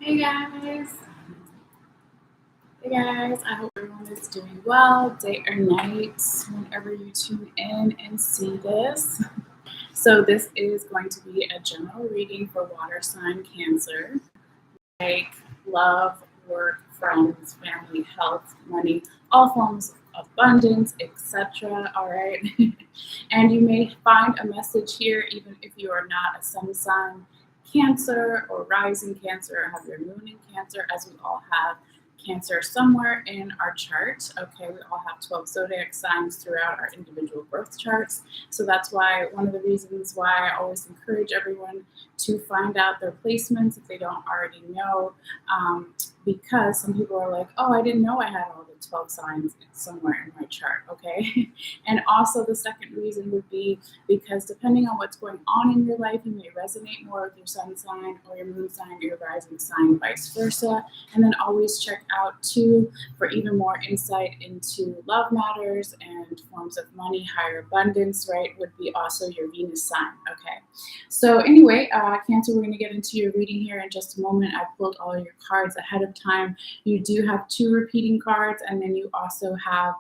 Hey guys. Hey guys, I hope everyone is doing well, day or night, whenever you tune in and see this. So this is going to be a general reading for water sign Cancer, like love, work, friends, family, health, money, all forms of abundance, etc. All right. And you may find a message here even if you are not a sun sign Cancer or rising Cancer or have your moon in Cancer, as we all have Cancer somewhere in our chart. Okay, we all have 12 zodiac signs throughout our individual birth charts. So that's why one of the reasons why I always encourage everyone to find out their placements if they don't already know, because some people are like, oh, I didn't know I had all the 12 signs somewhere in my chart. Okay. And also the second reason would be because depending on what's going on in your life, you may resonate more with your sun sign or your moon sign or your rising sign, vice versa. And then always check out too for even more insight into love matters and forms of money, higher abundance, right, would be also your Venus sign. Okay. So anyway, Cancer, we're going to get into your reading here in just a moment. I pulled all your cards ahead of time. You do have 2 repeating cards, and then you also have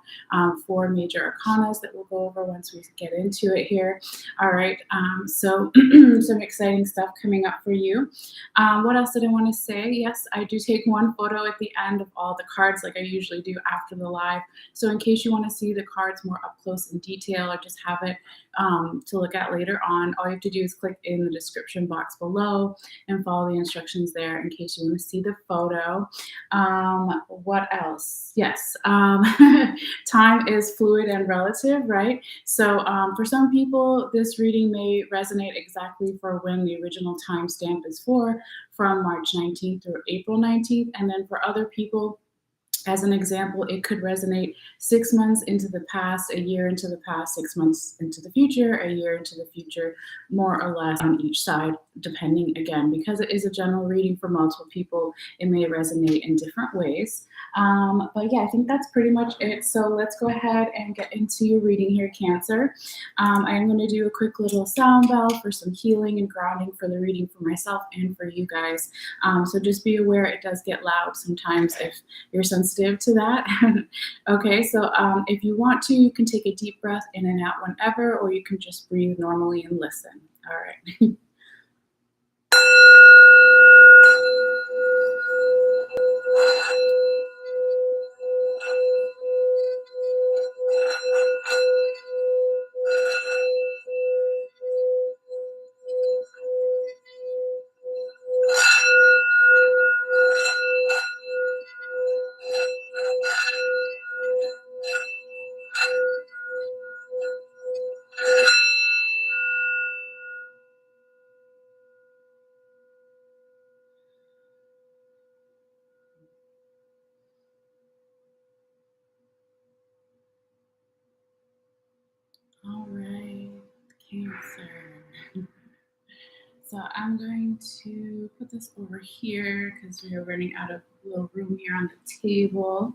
4 major arcanas that we'll go over once we get into it here. All right, so some exciting stuff coming up for you. What else did I want to say? Yes, I do take one photo at the end of all the cards like I usually do after the live. So in case you want to see the cards more up close in detail or just have it to look at later on, all you have to do is click in the description box below and follow the instructions there in case you want to see the photo. What else? Yes, time is fluid and relative, right? So for some people, this reading may resonate exactly for when the original timestamp is for, from March 19th through April 19th. And then for other people, as an example, it could resonate 6 months into the past, a year into the past, 6 months into the future, a year into the future, more or less on each side, depending, again, because it is a general reading for multiple people, it may resonate in different ways. But yeah, I think that's pretty much it. So let's go ahead and get into your reading here, Cancer. I am going to do a quick little sound bell for some healing and grounding for the reading for myself and for you guys. So just be aware it does get loud sometimes if you're sensitive to that. Okay, so if you want to, you can take a deep breath in and out whenever, or you can just breathe normally and listen. All right. All right, Cancer. So I'm going to put this over here because we are running out of little room here on the table.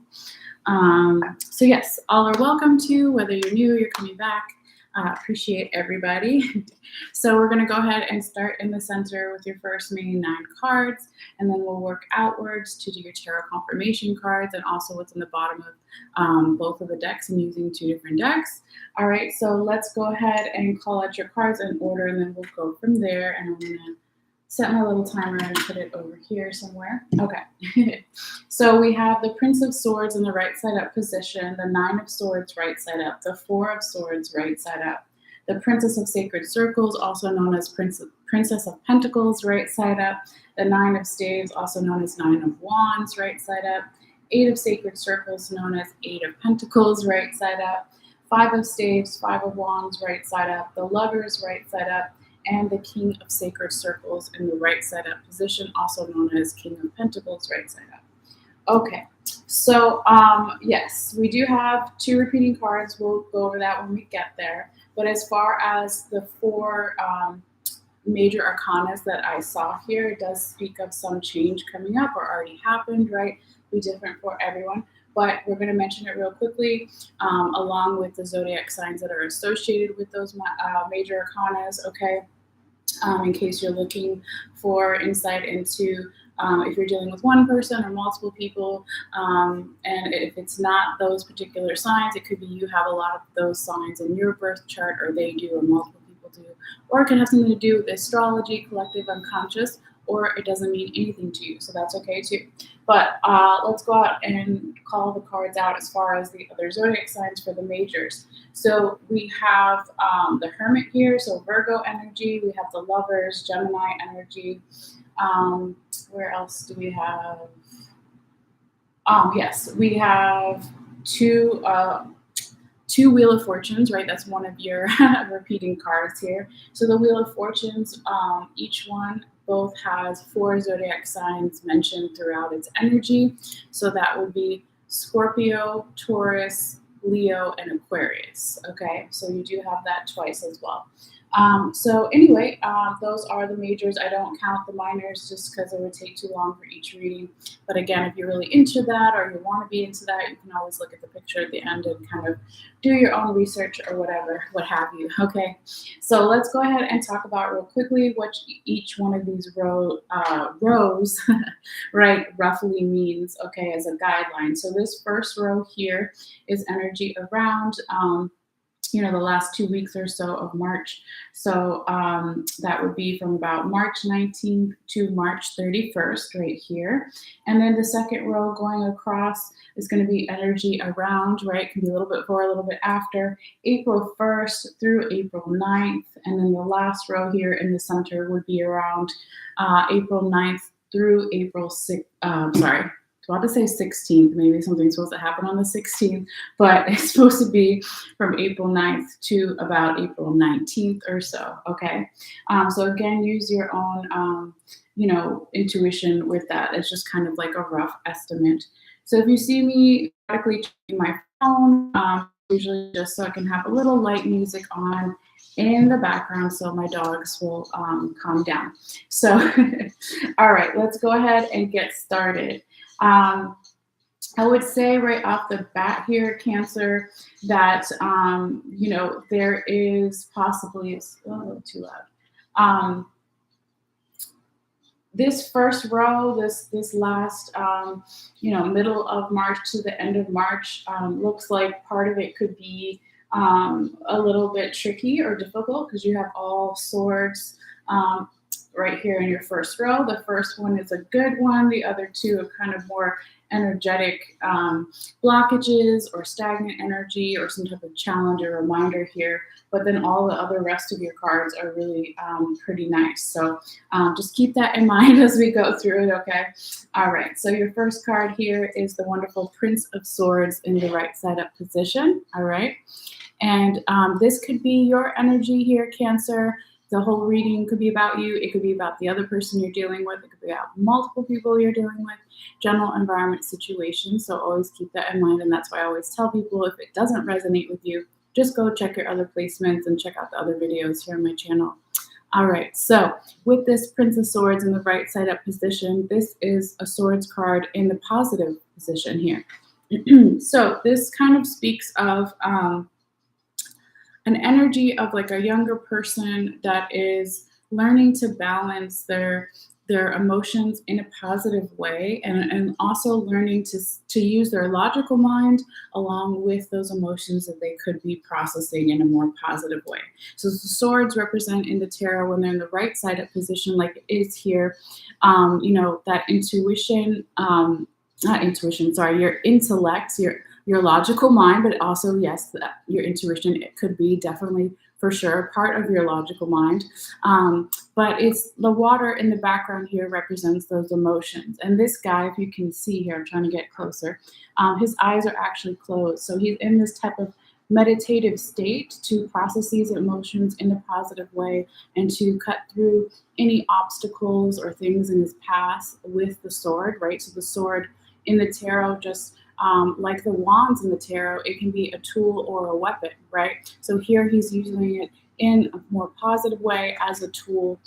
So yes, all are welcome to, whether you're new, you're coming back. Appreciate everybody. So we're going to go ahead and start in the center with your first main 9 cards, and then we'll work outwards to do your tarot confirmation cards and also what's in the bottom of both of the decks. I'm using 2 different decks. All right, so let's go ahead and call out your cards in order, and then we'll go from there. And I'm going to set my little timer and put it over here somewhere. Okay. So we have the Prince of Swords in the right side up position, the 9 of Swords right side up, the 4 of Swords right side up, the Princess of Sacred Circles, also known as Princess of Pentacles right side up, the 9 of Staves, also known as 9 of Wands right side up, 8 of Sacred Circles, known as 8 of Pentacles right side up, 5 of Staves, 5 of Wands right side up, the Lovers right side up, and the King of Sacred Circles in the right side up position, also known as King of Pentacles right side up. Okay, so yes, we do have 2 repeating cards. We'll go over that when we get there. But as far as the 4 major arcanas that I saw here, it does speak of some change coming up or already happened, right? Be different for everyone. But we're going to mention it real quickly, along with the zodiac signs that are associated with those major arcanas, okay? In case you're looking for insight into if you're dealing with one person or multiple people, and if it's not those particular signs, it could be you have a lot of those signs in your birth chart, or they do, or multiple people do, or it can have something to do with astrology, collective unconscious, or it doesn't mean anything to you, so that's okay too. But let's go out and call the cards out as far as the other zodiac signs for the majors. So we have the Hermit here, so Virgo energy. We have the Lovers, Gemini energy. Where else do we have? Yes, we have two Wheel of Fortunes, right? That's one of your repeating cards here. So the Wheel of Fortunes, each one both has 4 zodiac signs mentioned throughout its energy. So that would be Scorpio, Taurus, Leo, and Aquarius. Okay, so you do have that twice as well. So anyway, those are the majors. I don't count the minors just because it would take too long for each reading. But again, if you're really into that or you want to be into that, you can always look at the picture at the end and kind of do your own research or whatever, what have you. Okay, so let's go ahead and talk about real quickly what each one of these rows, right, roughly means, okay, as a guideline. So this first row here is energy around the last 2 weeks or so of March. So that would be from about March 19th to March 31st right here. And then the second row going across is going to be energy around, right? It can be a little bit before, a little bit after, April 1st through April 9th. And then the last row here in the center would be around April 9th through April 6th, about to say 16th, maybe something's supposed to happen on the 16th, but it's supposed to be from April 9th to about April 19th or so, okay? So again, use your own, intuition with that. It's just kind of like a rough estimate. So if you see me automatically checking my phone, usually just so I can have a little light music on in the background so my dogs will calm down. So, all right, let's go ahead and get started. I would say right off the bat here, Cancer, that, there is possibly, it's a little too loud. This first row, this last, middle of March to the end of March, looks like part of it could be a little bit tricky or difficult because you have all swords right here in your first row. The first one is a good one. The other two are kind of more energetic blockages or stagnant energy or some type of challenge or reminder here. But then all the other rest of your cards are really pretty nice. So just keep that in mind as we go through it, okay? All right, so your first card here is the wonderful Prince of Swords in the right side up position, all right? And this could be your energy here, Cancer. The whole reading could be about you. It could be about the other person you're dealing with. It could be about multiple people you're dealing with, general environment situations. So always keep that in mind. And that's why I always tell people if it doesn't resonate with you, just go check your other placements and check out the other videos here on my channel. All right, so with this Prince of Swords in the right side up position, this is a swords card in the positive position here. So this kind of speaks of an energy of like a younger person that is learning to balance their emotions in a positive way and also learning to use their logical mind along with those emotions that they could be processing in a more positive way. So the swords represent in the tarot when they're in the right side up position like it is here, that intuition, not intuition, sorry, your intellect, your logical mind, but also, yes, your intuition, it could be definitely for sure part of your logical mind. But it's the water in the background here represents those emotions. And this guy, if you can see here, I'm trying to get closer, his eyes are actually closed. So he's in this type of meditative state to process these emotions in a positive way and to cut through any obstacles or things in his past with the sword, right? So the sword in the tarot just like the wands in the tarot, it can be a tool or a weapon, right? So here he's using it in a more positive way as a tool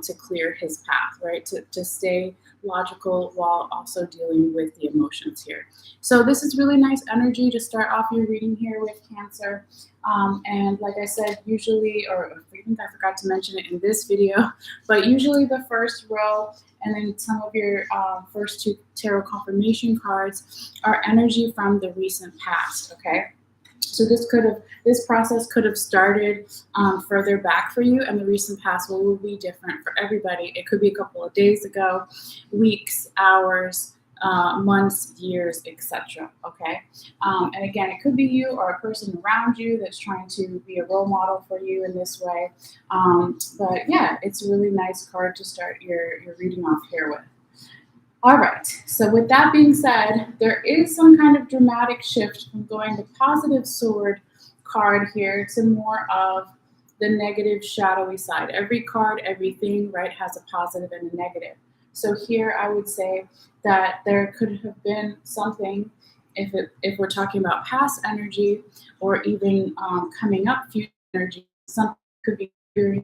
to clear his path, right? To stay logical while also dealing with the emotions here. So this is really nice energy to start off your reading here with Cancer. And like I said, usually, or I think I forgot to mention it in this video, but usually the first row and then some of your first two tarot confirmation cards are energy from the recent past, okay? So this process could have started further back for you, and the recent past will be different for everybody. It could be a couple of days ago, weeks, hours, months, years, etc. Okay, and again, it could be you or a person around you that's trying to be a role model for you in this way. But yeah, it's a really nice card to start your reading off here with. All right, so with that being said, there is some kind of dramatic shift from going the positive sword card here to more of the negative, shadowy side. Every card, everything, right, has a positive and a negative. So here I would say that there could have been something, if we're talking about past energy or even coming up future energy, something could be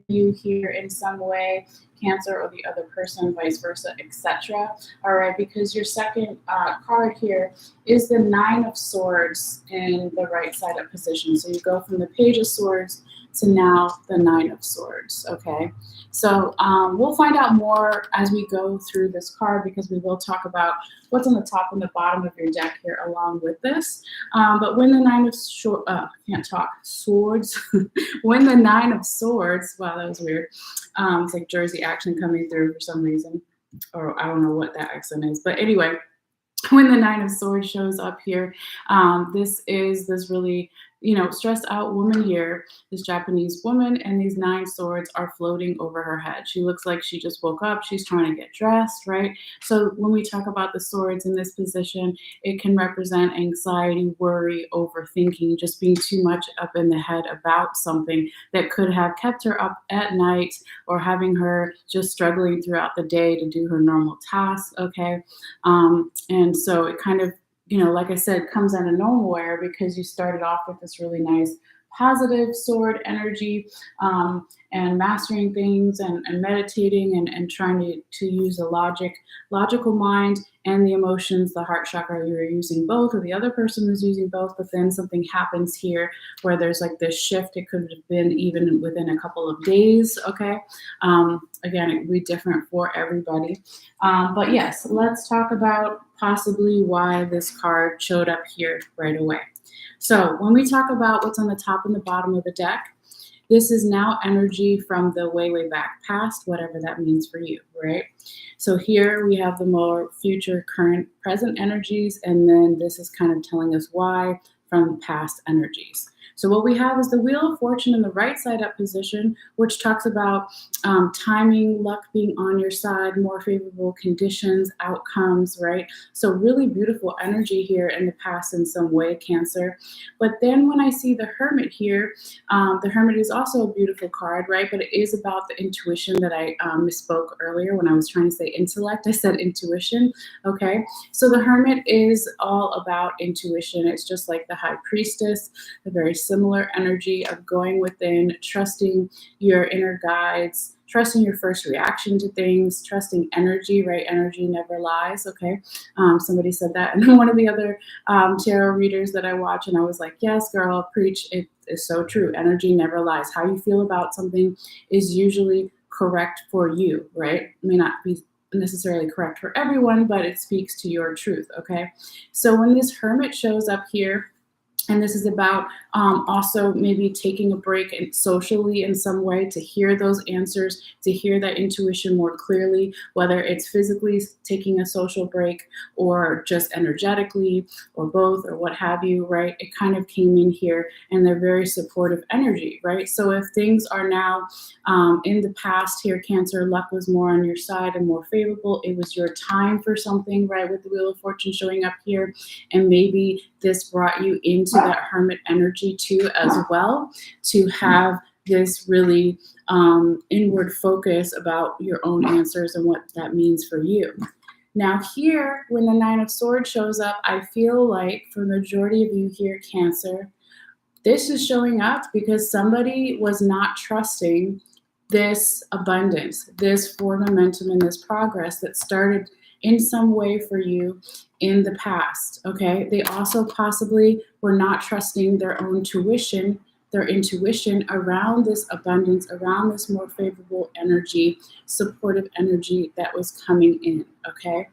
you here in some way, Cancer, or the other person, vice versa, etc. All right, because your second card here is the Nine of Swords in the right side up position. So you go from the Page of Swords to now the Nine of Swords, okay? So we'll find out more as we go through this card, because we will talk about what's on the top and the bottom of your deck here along with this. But when the Nine of Swords, when the Nine of Swords, wow, that was weird. It's like Jersey accent coming through for some reason, or I don't know what that accent is. But anyway, when the Nine of Swords shows up here, this is this really, stressed out woman here, this Japanese woman, and these 9 swords are floating over her head. She looks like she just woke up. She's trying to get dressed, right? So when we talk about the swords in this position, it can represent anxiety, worry, overthinking, just being too much up in the head about something that could have kept her up at night or having her just struggling throughout the day to do her normal tasks, okay? And so it kind of, like I said, comes out of nowhere because you started off with this really nice positive sword energy, and mastering things and meditating and trying to use a logical mind and the emotions, the heart chakra. You were using both, or the other person was using both, but then something happens here where there's like this shift. It could have been even within a couple of days, okay? Again, it would be different for everybody. But yes, let's talk about possibly why this card showed up here right away. So when we talk about what's on the top and the bottom of the deck, this is now energy from the way, way back past, whatever that means for you, right? So here we have the more future, current, present energies, and then this is kind of telling us why from past energies. So what we have is the Wheel of Fortune in the right side up position, which talks about timing, luck being on your side, more favorable conditions, outcomes, right? So really beautiful energy here in the past in some way, Cancer. But then when I see the Hermit here, the Hermit is also a beautiful card, right? But it is about the intuition that I misspoke earlier when I was trying to say intellect. I said intuition, okay? So the Hermit is all about intuition. It's just like the High Priestess, a very similar energy of going within, trusting your inner guides, trusting your first reaction to things, trusting energy, right? Energy never lies, okay? Somebody said that in one of the other tarot readers that I watch, and I was like, yes, girl, preach. It is so true. Energy never lies. How you feel about something is usually correct for you, right? It may not be necessarily correct for everyone, but it speaks to your truth, okay? So when this Hermit shows up here, and this is about also maybe taking a break socially in some way to hear those answers, to hear that intuition more clearly, whether it's physically taking a social break or just energetically or both or what have you, right? It kind of came in here, and they're very supportive energy, right? So if things are now in the past here, Cancer, luck was more on your side and more favorable. It was your time for something, right? With the Wheel of Fortune showing up here, and maybe this brought you into that Hermit energy too as well, to have this really inward focus about your own answers and what that means for you. Now here, when the Nine of Swords shows up, I feel like for the majority of you here, Cancer, This is showing up because somebody was not trusting this abundance, this forward momentum, and this progress that started in some way for you in the past. Okay. They also possibly were not trusting their intuition around this abundance, around this more favorable energy, supportive energy that was coming in. Okay.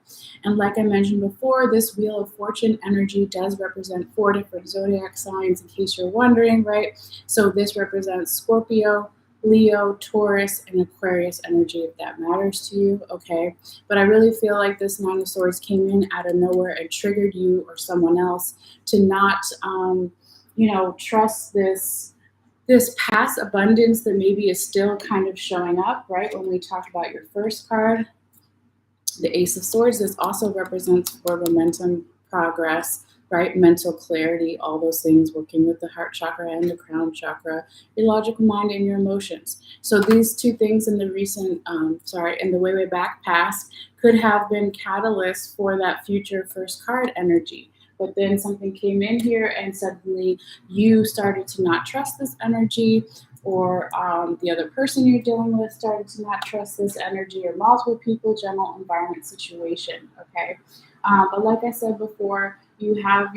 And like I mentioned before, this Wheel of Fortune energy does represent 4 different zodiac signs, in case you're wondering, right? So this represents Scorpio, Leo, Taurus, and Aquarius energy, if that matters to you, okay? But I really feel like this Nine of Swords came in out of nowhere and triggered you or someone else to not, trust this past abundance that maybe is still kind of showing up, right? When we talked about your first card, the Ace of Swords, this also represents forward momentum, progress, right? Mental clarity, all those things, working with the heart chakra and the crown chakra, your logical mind and your emotions. So these two things in the in the way back past could have been catalysts for that future first card energy. But then something came in here and suddenly you started to not trust this energy, or the other person you're dealing with started to not trust this energy, or multiple people, general environment situation, okay? But like I said before, you have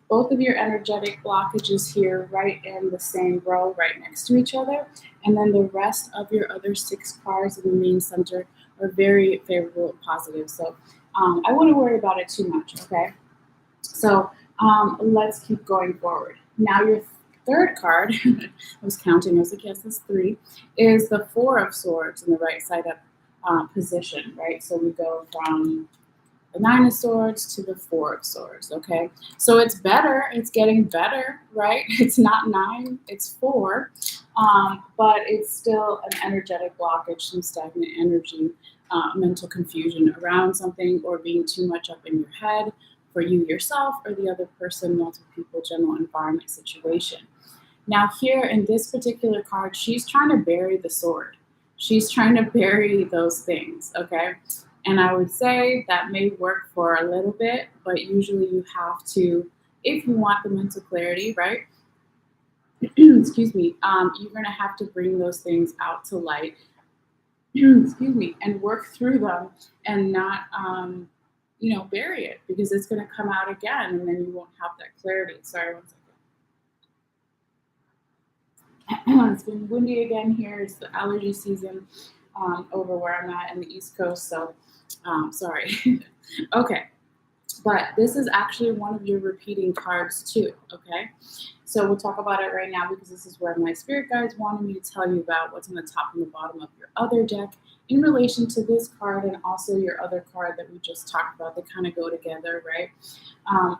both of your energetic blockages here right in the same row, right next to each other, and then the rest of your other 6 cards in the main center are very favorable and positive. So I wouldn't worry about it too much, okay? So let's keep going forward. Now your third card, I was counting, I was like, yes, that's 3, is the 4 of Swords in the right side up position, right? So we go from the 9 of Swords to the 4 of Swords, okay? So it's better, it's getting better, right? It's not 9, it's 4, but it's still an energetic blockage, some stagnant energy, mental confusion around something, or being too much up in your head for you yourself or the other person, multiple people, general environment situation. Now here in this particular card, she's trying to bury the sword. She's trying to bury those things, okay? And I would say that may work for a little bit, but usually you have to, if you want the mental clarity, right? Excuse me, you're gonna have to bring those things out to light, excuse me, and work through them and not, bury it, because it's gonna come out again and then you won't have that clarity. Sorry, one second. It's been windy again here. It's the allergy season over where I'm at in the East Coast, so sorry. Okay, but this is actually one of your repeating cards too, okay? So we'll talk about it right now, because this is where my spirit guides wanted me to tell you about what's on the top and the bottom of your other deck in relation to this card and also your other card that we just talked about. They kind of go together, right?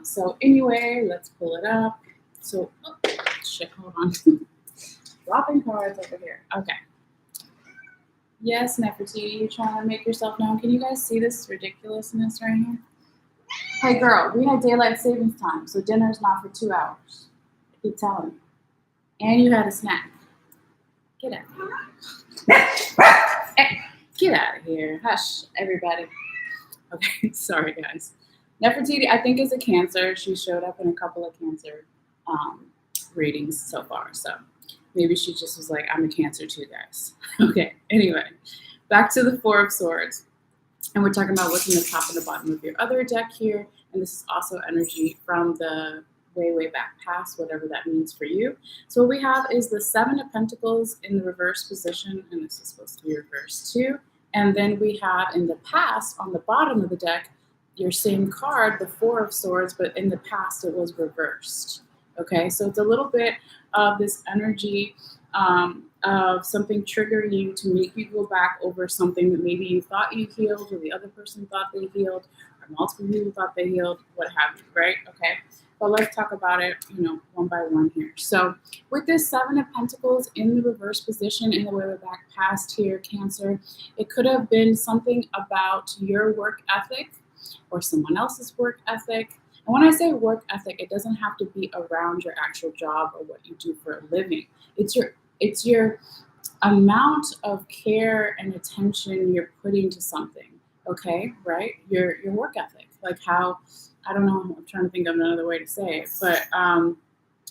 So anyway, let's pull it up. So, oh, shit, hold on. Dropping cards over here. Okay. Yes, Nefertiti, you're trying to make yourself known. Can you guys see this ridiculousness right here? Hey girl, we had daylight savings time, so dinner's not for 2 hours. I keep telling you. And you had a snack. Get out of here. Hey, get out of here. Hush, everybody. Okay, sorry guys. Nefertiti, I think, is a Cancer. She showed up in a couple of Cancer readings so far, so maybe she just was like, I'm a Cancer too, guys. Okay, anyway, back to the 4 of Swords. And we're talking about what's in the top and the bottom of your other deck here. And this is also energy from the way back past, whatever that means for you. So what we have is the 7 of Pentacles in the reverse position, and this is supposed to be reversed too. And then we have in the past, on the bottom of the deck, your same card, the 4 of Swords, but in the past it was reversed. Okay, so it's a little bit of this energy of something triggering you to make you go back over something that maybe you thought you healed, or the other person thought they healed, or multiple people thought they healed, what have you, right? Okay, but let's talk about it, one by one here. So with this 7 of Pentacles in the reverse position in the way back past here, Cancer, it could have been something about your work ethic or someone else's work ethic. And when I say work ethic, it doesn't have to be around your actual job or what you do for a living. It's your amount of care and attention you're putting to something, okay, right? Your work ethic, like how, I don't know, I'm trying to think of another way to say it, but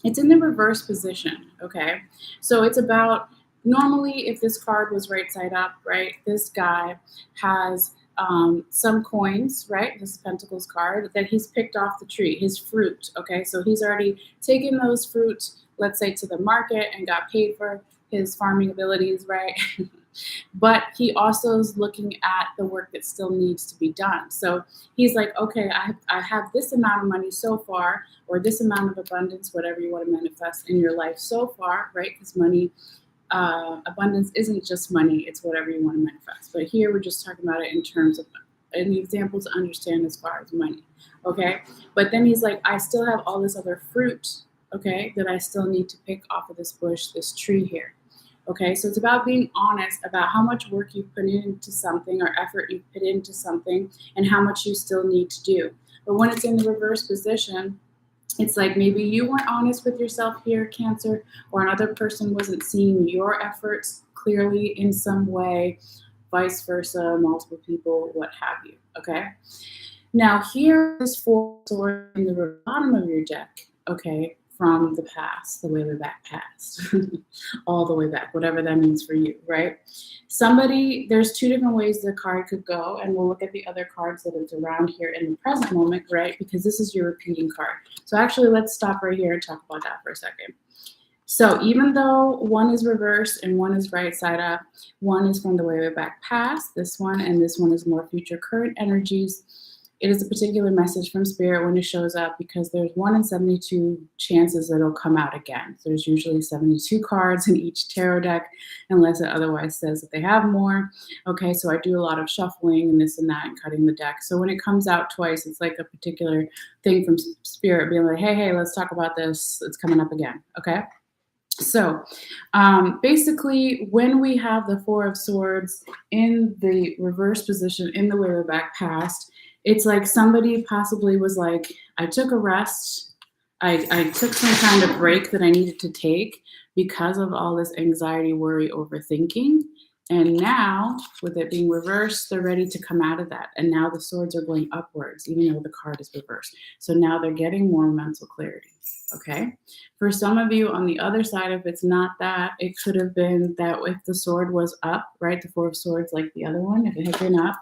It's in the reverse position, okay? So it's about, normally if this card was right side up, right, this guy has some coins, right? This Pentacles card that he's picked off the tree, his fruit, okay? So he's already taken those fruit, let's say, to the market and got paid for his farming abilities, right? But he also is looking at the work that still needs to be done. So he's like, okay, I have this amount of money so far, or this amount of abundance, whatever you want to manifest in your life so far, right? Because money, abundance isn't just money, it's whatever you want to manifest. But here we're just talking about it in terms of an example to understand as far as money, okay? But then he's like, I still have all this other fruit, okay, that I still need to pick off of this bush, this tree here. Okay, so it's about being honest about how much work you put into something or effort you put into something and how much you still need to do. But when it's in the reverse position, it's like maybe you weren't honest with yourself here, Cancer, or another person wasn't seeing your efforts clearly in some way, vice versa, multiple people, what have you. Okay. Now here is four swords in the bottom of your deck, okay, from the past, the way back past, all the way back, whatever that means for you, right? Somebody, there's two different ways the card could go, and we'll look at the other cards that is around here in the present moment, right? Because this is your repeating card. So actually, let's stop right here and talk about that for a second. So even though one is reversed and one is right side up, one is from the way back past, this one, and this one is more future current energies. It is a particular message from Spirit when it shows up because there's 1 in 72 chances that it'll come out again. So there's usually 72 cards in each tarot deck, unless it otherwise says that they have more. Okay, so I do a lot of shuffling and this and that and cutting the deck. So when it comes out twice, it's like a particular thing from Spirit being like, hey, let's talk about this. It's coming up again, okay? So basically, when we have the Four of Swords in the reverse position in the way back past, it's like somebody possibly was like, I took a rest. I took some kind of break that I needed to take because of all this anxiety, worry, overthinking. And now, with it being reversed, they're ready to come out of that. And now the swords are going upwards, even though the card is reversed. So now they're getting more mental clarity. Okay. For some of you on the other side, if it's not that, it could have been that if the sword was up, right? The Four of Swords, like the other one, if it had been up,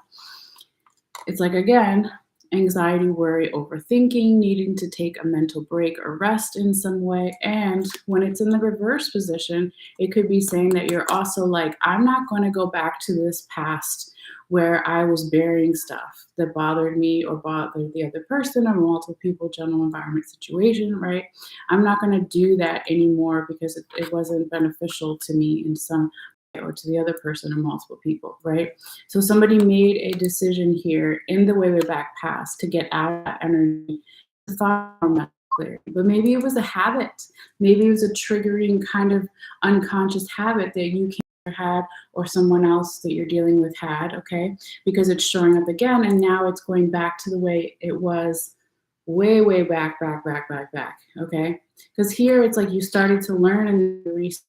it's like, again, anxiety, worry, overthinking, needing to take a mental break or rest in some way. And when it's in the reverse position, it could be saying that you're also like, I'm not going to go back to this past where I was burying stuff that bothered me or bothered the other person or multiple people, general environment situation, right? I'm not going to do that anymore because it wasn't beneficial to me in some or to the other person or multiple people, right? So somebody made a decision here in the way back past to get out of that energy, to find more mental clarity. But maybe it was a habit. Maybe it was a triggering kind of unconscious habit that you had or someone else that you're dealing with had, okay? Because it's showing up again and now it's going back to the way it was way back, okay? Because here it's like you started to learn in the recent,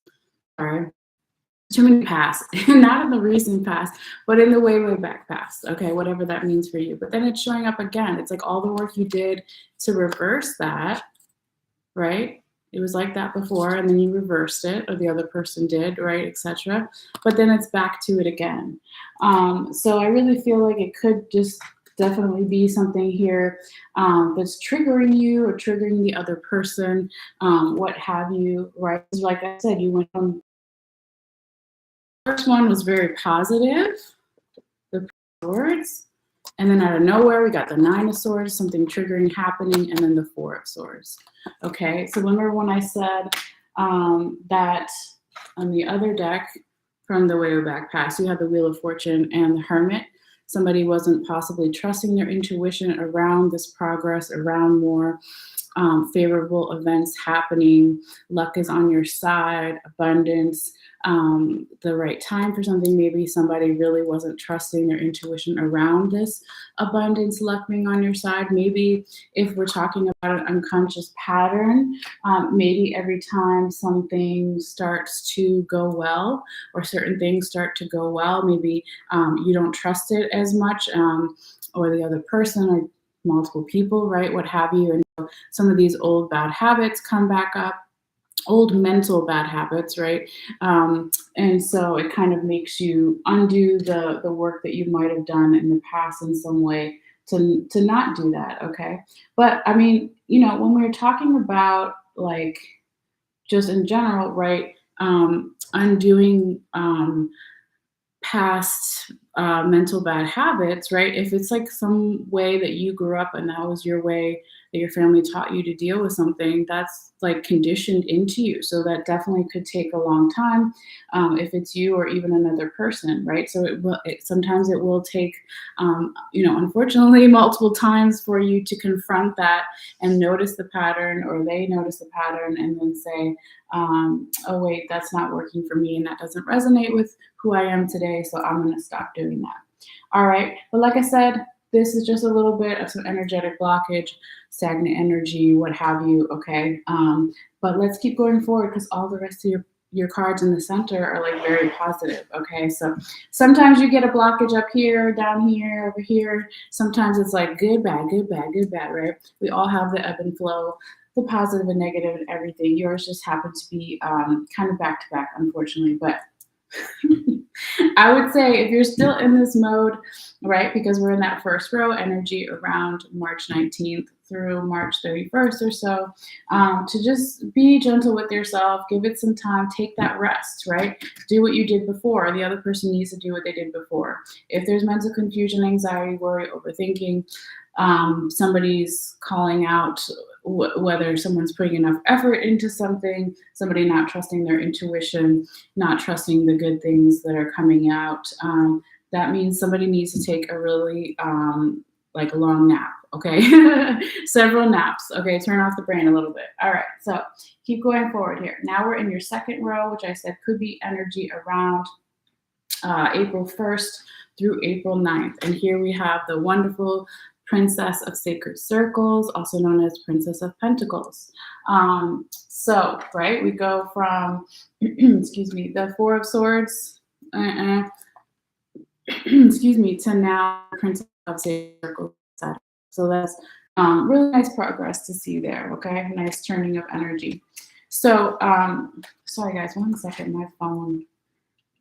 too many past, not in the recent past, but in the way back past, okay, whatever that means for you. But then it's showing up again. It's like all the work you did to reverse that, right? It was like that before, and then you reversed it, or the other person did, right, etc. But then it's back to it again. So I really feel like it could just definitely be something here that's triggering you or triggering the other person, what have you, right? Like I said, you went from first one was very positive, the swords, and then out of nowhere we got the Nine of Swords, something triggering happening, and then the Four of Swords. Okay, so remember when I said that on the other deck from the way back past, you have the Wheel of Fortune and the Hermit. Somebody wasn't possibly trusting their intuition around this progress, around more favorable events happening. Luck is on your side, abundance, the right time for something. Maybe somebody really wasn't trusting their intuition around this abundance, luck being on your side. Maybe if we're talking about an unconscious pattern, maybe every time something starts to go well or certain things start to go well, maybe you don't trust it as much or the other person, or multiple people, right? What have you. And some of these old bad habits come back up, old mental bad habits, right? And so it kind of makes you undo the work that you might have done in the past in some way to not do that, okay? But I mean, when we're talking about like just in general, right? Undoing past mental bad habits, right? If it's like some way that you grew up and that was your way that your family taught you to deal with something, that's like conditioned into you. So that definitely could take a long time, if it's you or even another person, right? So sometimes it will take, unfortunately, multiple times for you to confront that and notice the pattern, or they notice the pattern and then say, oh wait, that's not working for me and that doesn't resonate with who I am today, so I'm going to stop doing that. All right. But like I said, this is just a little bit of some energetic blockage, stagnant energy, what have you. Okay. But let's keep going forward because all the rest of your cards in the center are like very positive. Okay. So sometimes you get a blockage up here, down here, over here. Sometimes it's like good, bad, good, bad, good, bad, right? We all have the ebb and flow, the positive and negative and everything. Yours just happens to be kind of back to back, unfortunately. But I would say if you're still in this mode, right, because we're in that first row energy around March 19th through March 31st or so, to just be gentle with yourself, give it some time, take that rest, right? Do what you did before. The other person needs to do what they did before. If there's mental confusion, anxiety, worry, overthinking, somebody's calling out whether someone's putting enough effort into something, somebody not trusting their intuition, not trusting the good things that are coming out. That means somebody needs to take a really like a long nap, okay? Several naps, okay? Turn off the brain a little bit. All right, so keep going forward here. Now we're in your second row, which I said could be energy around April 1st through April 9th. And here we have the wonderful Princess of Sacred Circles, also known as Princess of Pentacles. So, right, we go from, excuse me, the Four of Swords, excuse me, to now Princess of Sacred Circles. So that's really nice progress to see there, okay? Nice turning of energy. So, sorry guys, 1 second, my phone.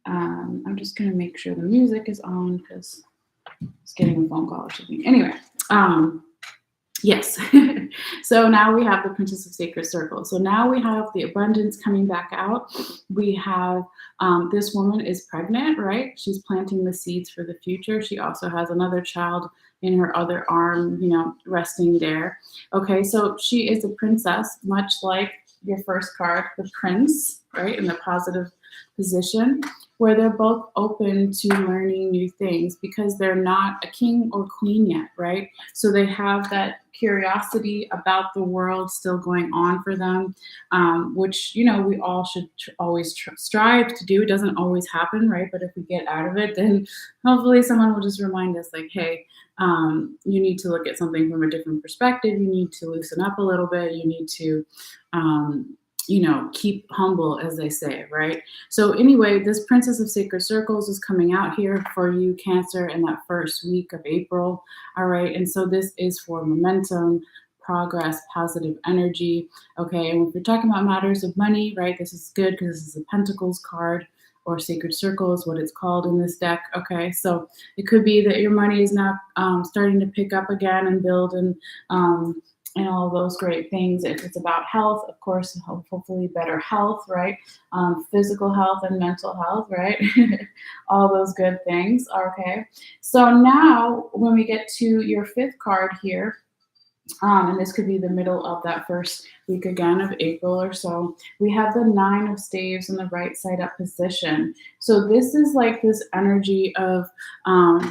I'm just gonna make sure the music is on because it's getting a phone call or something. Anyway, yes. So now we have the Princess of Sacred Circles. So now we have the abundance coming back out. We have this woman is pregnant, right? She's planting the seeds for the future. She also has another child in her other arm, resting there. Okay, so she is a princess, much like your first card, the prince, right, in the positive position, where they're both open to learning new things because they're not a king or queen yet, right? So they have that curiosity about the world still going on for them, which, we all should always strive to do. It doesn't always happen, right? But if we get out of it, then hopefully someone will just remind us like, hey, you need to look at something from a different perspective. You need to loosen up a little bit. You need to, keep humble, as they say, right? So anyway, this Princess of Sacred Circles is coming out here for you, Cancer, in that first week of April. All right. And so this is for momentum, progress, positive energy. Okay. And if we're talking about matters of money, right, this is good because this is a Pentacles card, or Sacred Circle is what it's called in this deck. Okay. So it could be that your money is now starting to pick up again and build and all those great things. If it's about health, of course, hopefully better health, right? Physical health and mental health, right? All those good things. Okay. So now when we get to your fifth card here, and this could be the middle of that first week again of April or so, we have the Nine of Staves in the right side up position. So this is like this energy of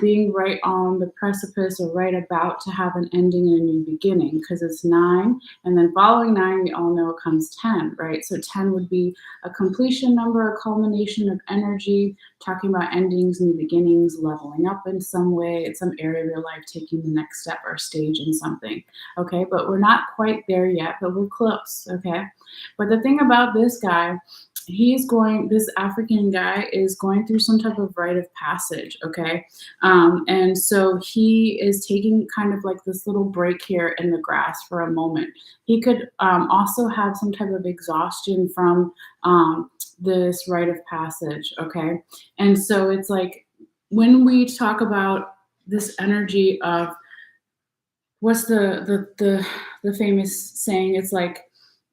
being right on the precipice or right about to have an ending and a new beginning, because it's 9, and then following 9, we all know it comes 10, right? So 10 would be a completion number, a culmination of energy, talking about endings, new beginnings, leveling up in some way, in some area of your life, taking the next step or stage in something. Okay, but we're not quite there yet, but we're close. Okay, but the thing about this guy this African guy is going through some type of rite of passage, okay? And so he is taking kind of like this little break here in the grass for a moment. He could also have some type of exhaustion from this rite of passage, okay? And so it's like when we talk about this energy of what's the famous saying? It's like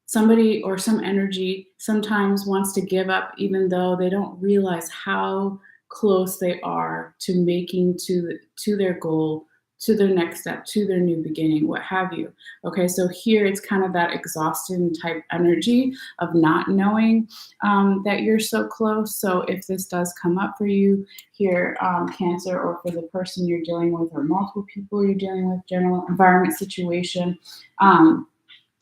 somebody or some energy sometimes wants to give up even though they don't realize how close they are to making to their goal, to their next step, to their new beginning, what have you. Okay, so here it's kind of that exhaustion type energy of not knowing that you're so close. So if this does come up for you here, Cancer, or for the person you're dealing with, or multiple people you're dealing with, general environment situation,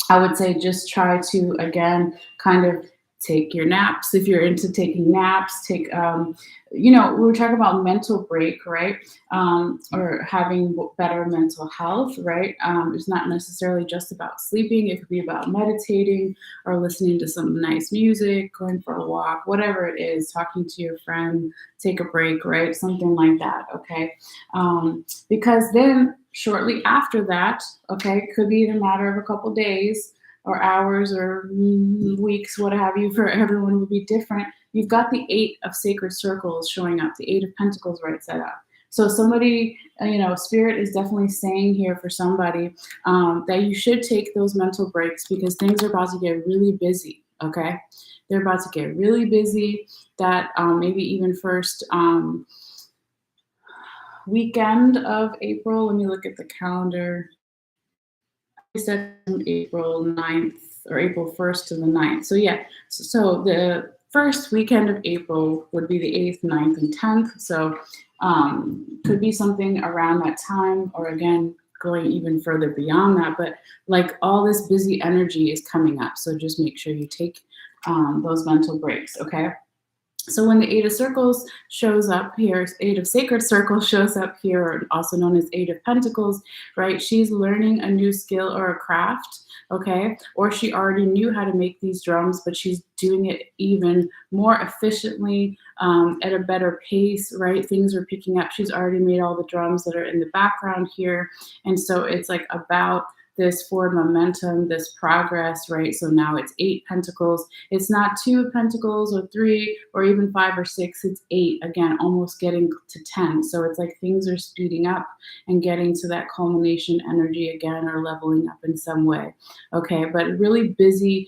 I would say just try to, again, kind of take your naps. If you're into taking naps, we were talking about mental break, right? Or having better mental health, right? It's not necessarily just about sleeping. It could be about meditating or listening to some nice music, going for a walk, whatever it is, talking to your friend, take a break, right? Something like that, okay? Because then shortly after that, okay, it could be in a matter of a couple days or hours or weeks, what have you, for everyone will be different. You've got the 8 of sacred circles showing up, the 8 of pentacles right side up. So somebody, spirit is definitely saying here for somebody that you should take those mental breaks because things are about to get really busy, okay? They're about to get really busy. That maybe even first weekend of April, let me look at the calendar. Said April 9th or April 1st to the 9th. So yeah, so the first weekend of April would be the 8th, 9th, and 10th. So could be something around that time, or again, going even further beyond that. But like all this busy energy is coming up. So just make sure you take those mental breaks, okay? So when the 8 of circles shows up here, 8 of sacred circles shows up here, also known as 8 of pentacles, right? She's learning a new skill or a craft, okay? Or she already knew how to make these drums, but she's doing it even more efficiently, at a better pace, right? Things are picking up. She's already made all the drums that are in the background here. And so it's like about this forward momentum, this progress, right? So now it's 8 pentacles. It's not 2 pentacles or 3 or even 5 or 6. It's 8, again, almost getting to 10. So it's like things are speeding up and getting to that culmination energy again, or leveling up in some way. Okay, but really busy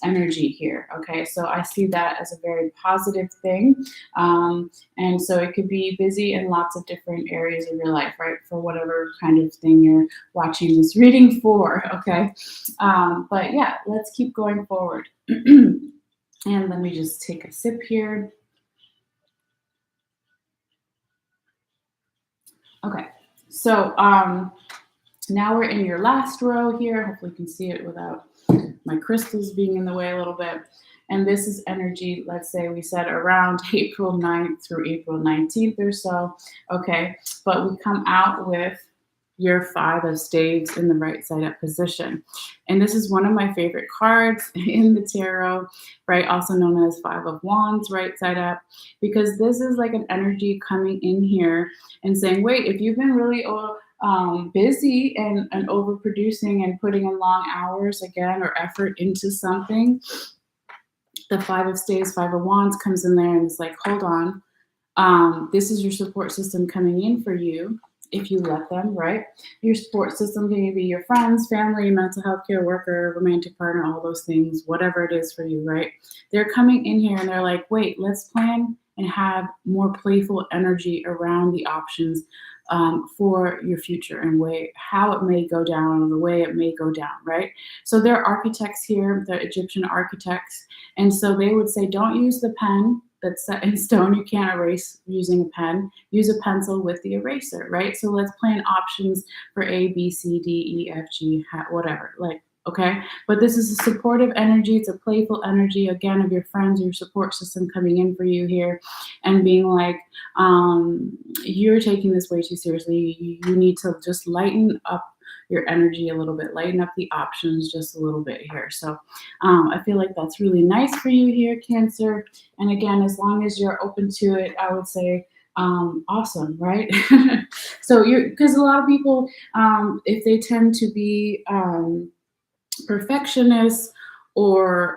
energy here. Okay, so I see that as a very positive thing. And so it could be busy in lots of different areas of your life, right? For whatever kind of thing you're watching this reading for, okay? But yeah, let's keep going forward. And let me just take a sip here. Okay, so now we're in your last row here. Hopefully you can see it without my crystals being in the way a little bit. And this is energy, let's say we said around April 9th through April 19th or so. Okay, but we come out with your 5 of spades in the right side up position. And this is one of my favorite cards in the tarot, right? Also known as 5 of wands, right side up, because this is like an energy coming in here and saying, wait, if you've been really busy and overproducing and putting in long hours again, or effort into something, the 5 of spades, 5 of wands comes in there and it's like, hold on. This is your support system coming in for you if you let them, right? Your support system can be your friends, family, mental health care worker, romantic partner, all those things, whatever it is for you, right? They're coming in here and they're like, wait, let's plan and have more playful energy around the options for your future and how it may go down, or the way it may go down, right? So they're architects here, they're Egyptian architects. And so they would say, don't use the pen that's set in stone. You can't erase using a pen. Use a pencil with the eraser, right? So let's plan options for A, B, C, D, E, F, G, whatever. Like, okay? But this is a supportive energy. It's a playful energy, again, of your friends, your support system coming in for you here and being like, you're taking this way too seriously. You need to just lighten up your energy a little bit, lighten up the options just a little bit here. So I feel like that's really nice for you here, Cancer. And again, as long as you're open to it, I would say awesome, right? So you're, because a lot of people, if they tend to be perfectionists or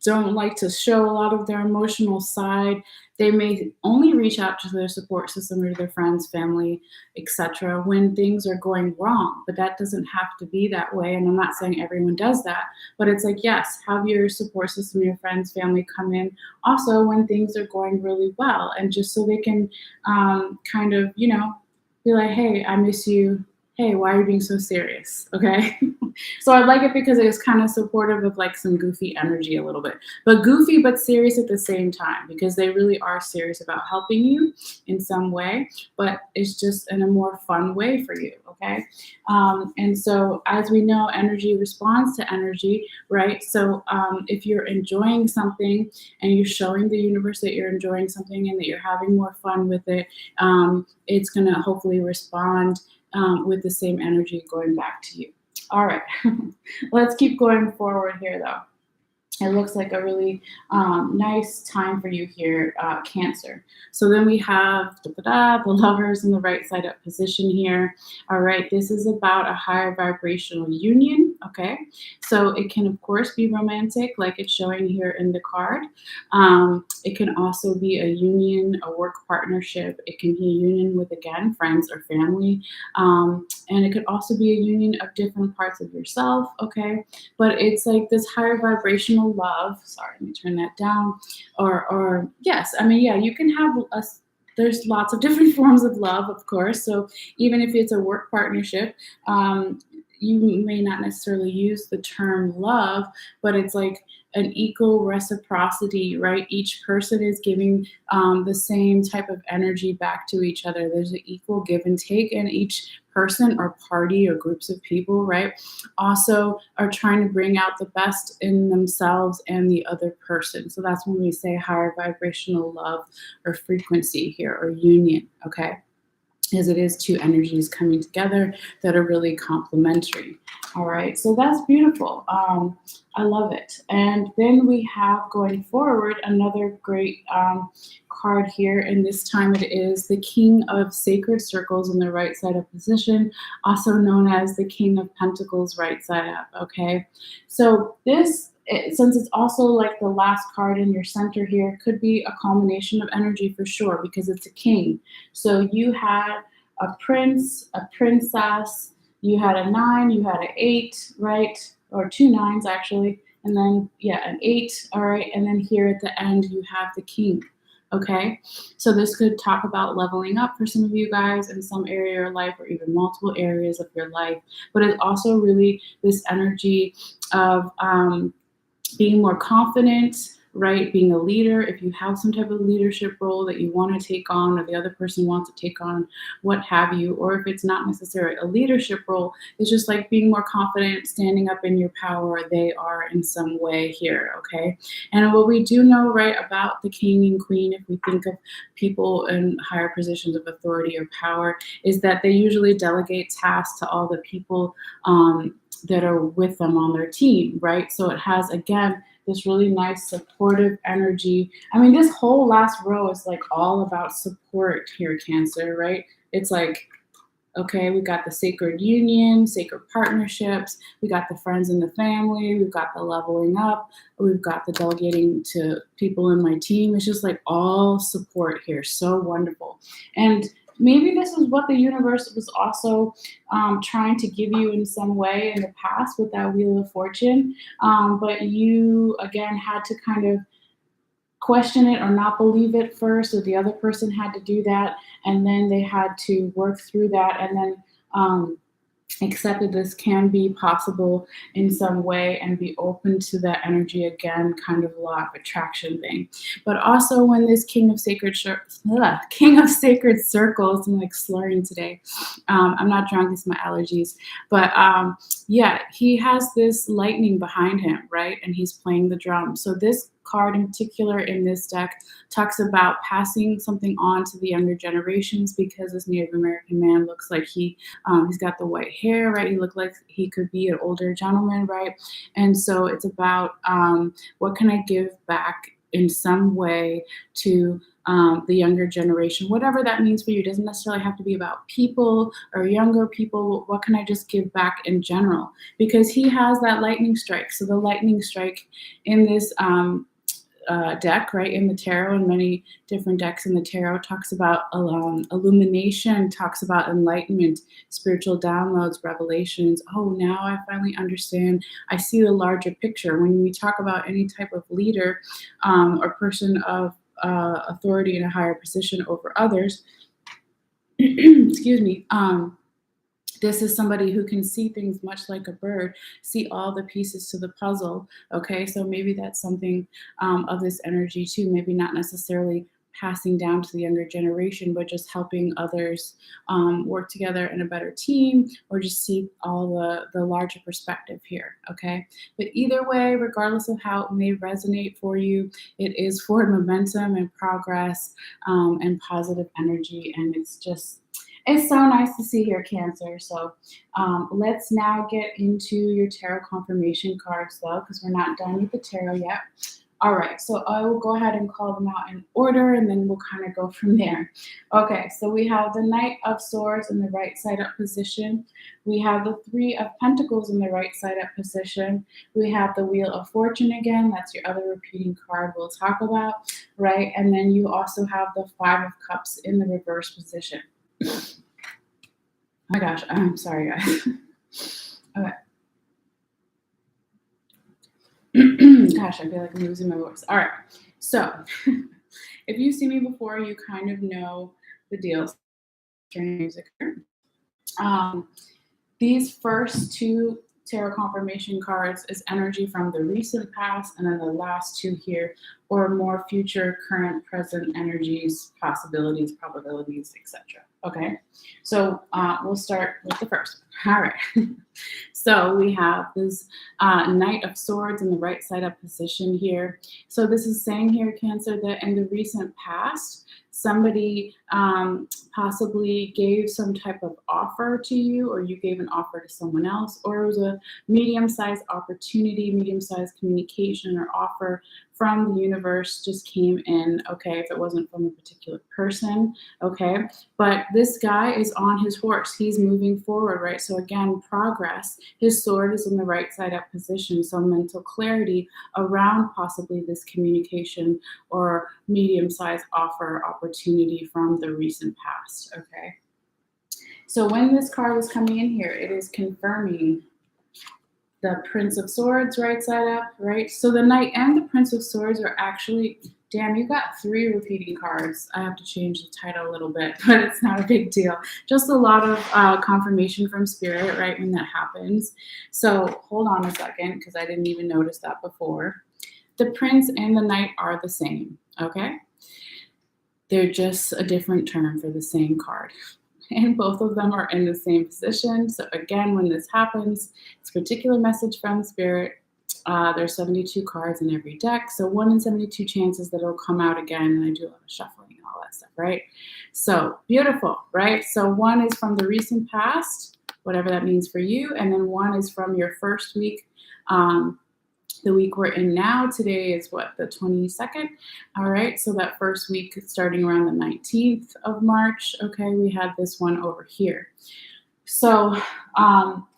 don't like to show a lot of their emotional side, they may only reach out to their support system or to their friends, family, etc. when things are going wrong. But that doesn't have to be that way. And I'm not saying everyone does that, but it's like, yes, have your support system, your friends, family come in also when things are going really well. And just so they can kind of, you know, be like, hey, I miss you. Hey, why are you being so serious? Okay. So I like it because it is kind of supportive of like some goofy energy a little bit, but goofy but serious at the same time, because they really are serious about helping you in some way, but it's just in a more fun way for you. Okay. And so as we know, energy responds to energy, right? So if you're enjoying something and you're showing the universe that you're enjoying something and that you're having more fun with it, it's going to hopefully respond with the same energy going back to you. All right, let's keep going forward here though. It looks like a really nice time for you here, Cancer. So then we have the Lovers in the right side up position here. All right, this is about a higher vibrational union, okay? So it can, of course, be romantic, like it's showing here in the card. It can also be a union, a work partnership. It can be a union with, again, friends or family. And it could also be a union of different parts of yourself, okay? But it's like this higher vibrational love. Sorry, let me turn that down. Or yes, I mean, yeah, you can have there's lots of different forms of love, of course. So even if it's a work partnership, you may not necessarily use the term love, but it's like an equal reciprocity, right? Each person is giving the same type of energy back to each other. There's an equal give and take, and each person or party or groups of people, right, also are trying to bring out the best in themselves and the other person. So that's when we say higher vibrational love or frequency here, or union, okay? As it is two energies coming together that are really complementary. All right, so that's beautiful. I love it. And then we have, going forward, another great card here, and this time it is the King of Sacred Circles in the right side up position, also known as the King of Pentacles right side up, okay? So this, since it's also like the last card in your center here, could be a combination of energy for sure, because it's a king. So you had a prince, a princess, you had a 9, you had an 8, right? Or 2 9s actually. And then, yeah, an 8, all right? And then here at the end, you have the king, okay? So this could talk about leveling up for some of you guys in some area of your life, or even multiple areas of your life. But it's also really this energy of being more confident, right? Being a leader. If you have some type of leadership role that you want to take on, or the other person wants to take on, what have you, or if it's not necessarily a leadership role, it's just like being more confident, standing up in your power. They are in some way here, okay? And what we do know, right, about the king and queen, if we think of people in higher positions of authority or power, is that they usually delegate tasks to all the people that are with them on their team, right? So it has, again, this really nice supportive energy. I mean, this whole last row is like all about support here, Cancer, right? It's like, okay, we got the sacred union, sacred partnerships, we got the friends and the family, we've got the leveling up, we've got the delegating to people in my team. It's just like all support here. So wonderful. And maybe this is what the universe was also trying to give you in some way in the past with that Wheel of Fortune. But you, again, had to kind of question it or not believe it first, or the other person had to do that, and then they had to work through that, and then accept that this can be possible in some way, and be open to that energy again, kind of law of attraction thing. But also, when this King of Sacred Circles, I'm like slurring today. I'm not drunk, it's my allergies. But yeah, he has this lightning behind him, right? And he's playing the drum. So this card in particular in this deck talks about passing something on to the younger generations, because this Native American man looks like he's got the white hair, right? He looked like he could be an older gentleman, right? And so it's about what can I give back in some way to the younger generation, whatever that means for you. It doesn't necessarily have to be about people or younger people. What can I just give back in general? Because he has that lightning strike. So the lightning strike in this deck, right, in the tarot, and many different decks in the tarot, talks about illumination, talks about enlightenment, spiritual downloads, revelations. Oh, now I finally understand. I see the larger picture. When we talk about any type of leader or person of authority in a higher position over others, excuse me, this is somebody who can see things much like a bird, see all the pieces to the puzzle. Okay, so maybe that's something of this energy too. Maybe not necessarily passing down to the younger generation, but just helping others work together in a better team, or just see all the larger perspective here. Okay, but either way, regardless of how it may resonate for you, it is for momentum and progress and positive energy, and it's so nice to see here, Cancer. So let's now get into your tarot confirmation cards, though, because we're not done with the tarot yet. All right, so I will go ahead and call them out in order, and then we'll kind of go from there. Okay, so we have the Knight of Swords in the right side up position. We have the Three of Pentacles in the right side up position. We have the Wheel of Fortune again. That's your other repeating card we'll talk about, right? And then you also have the Five of Cups in the reverse position. Oh my gosh, I'm sorry, guys. Okay. Gosh, I feel like I'm losing my voice. All right. So if you see me before, you kind of know the deal. Turn music here. These first two tarot confirmation cards is energy from the recent past, and then the last two here or more future, current, present energies, possibilities, probabilities, etc. Okay, so we'll start with the first one. All right. So we have this Knight of Swords in the right side up position here. So this is saying here, Cancer, that in the recent past, somebody possibly gave some type of offer to you, or you gave an offer to someone else, or it was a medium-sized opportunity, medium-sized communication or offer from the universe just came in, okay, if it wasn't from a particular person, okay? But this guy is on his horse. He's moving forward, right? So again, progress. His sword is in the right side up position, so mental clarity around possibly this communication or medium-sized offer opportunity from the recent past, okay? So when this card is coming in here, it is confirming the Prince of Swords right side up, right? So the Knight and the Prince of Swords are actually, damn, you got 3 repeating cards. I have to change the title a little bit, but it's not a big deal. Just a lot of confirmation from Spirit, right, when that happens. So hold on a second, because I didn't even notice that before. The Prince and the Knight are the same, okay? They're just a different term for the same card. And both of them are in the same position. So again, when this happens, it's a particular message from Spirit. There's 72 cards in every deck. So 1 in 72 chances that it'll come out again. And I do a lot of shuffling and all that stuff, right? So beautiful, right? So 1 is from the recent past, whatever that means for you. And then 1 is from your first week, the week we're in now. Today is what, the 22nd? All right, so that first week starting around the 19th of March, okay, we had this one over here. So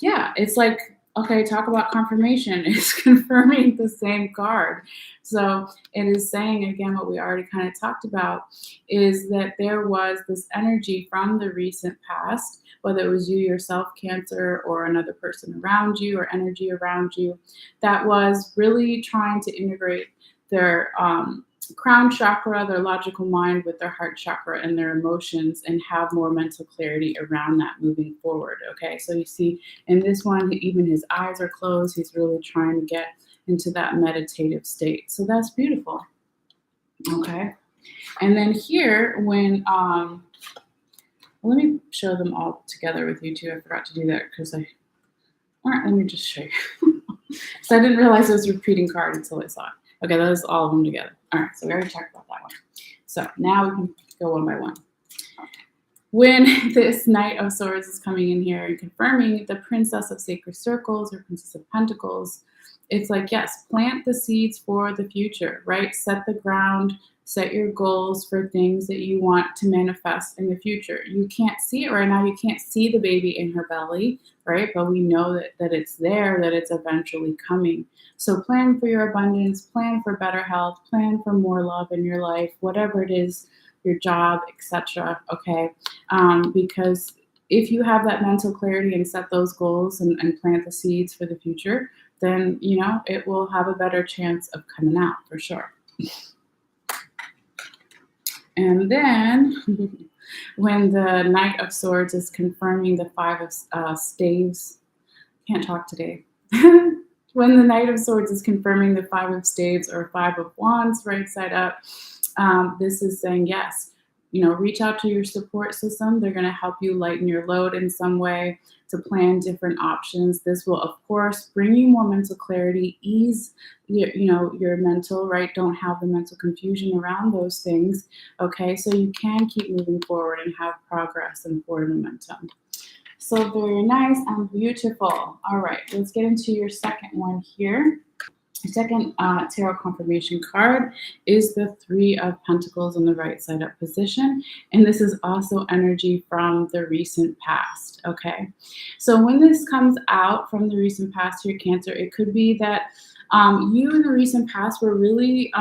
yeah, it's like, okay, talk about confirmation. It's confirming the same card. So it is saying, again, what we already kind of talked about is that there was this energy from the recent past, whether it was you yourself, Cancer, or another person around you or energy around you, that was really trying to integrate their crown chakra, their logical mind, with their heart chakra and their emotions, and have more mental clarity around that moving forward, okay? So you see in this one, even his eyes are closed. He's really trying to get into that meditative state. So that's beautiful, okay? And then here, when, let me show them all together with you too. I forgot to do that because all right, let me just show you. So I didn't realize it was a repeating card until I saw it. Okay, that is all of them together. All right, so we already talked about that one. So now we can go one by one. When this Knight of Swords is coming in here and confirming the Princess of Sacred Circles or Princess of Pentacles, it's like, yes, plant the seeds for the future, right? Set the ground, set your goals for things that you want to manifest in the future. You can't see it right now. You can't see the baby in her belly, right? But we know that it's there, that it's eventually coming. So plan for your abundance, plan for better health, plan for more love in your life, whatever it is, your job, etc. Okay, because if you have that mental clarity and set those goals and plant the seeds for the future, then it will have a better chance of coming out for sure. And then when the Knight of Swords is confirming the Five of Staves, can't talk today. When the Knight of Swords is confirming the Five of Staves or Five of Wands right side up, this is saying, yes, reach out to your support system. They're going to help you lighten your load in some way, to plan different options. This will, of course, bring you more mental clarity, ease your mental, right? Don't have the mental confusion around those things, okay? So you can keep moving forward and have progress and forward momentum. So very nice and beautiful. All right, let's get into your second one here. The second tarot confirmation card is the Three of Pentacles in the right side up position. And this is also energy from the recent past, okay? So when this comes out from the recent past to your Cancer, it could be that you in the recent past were really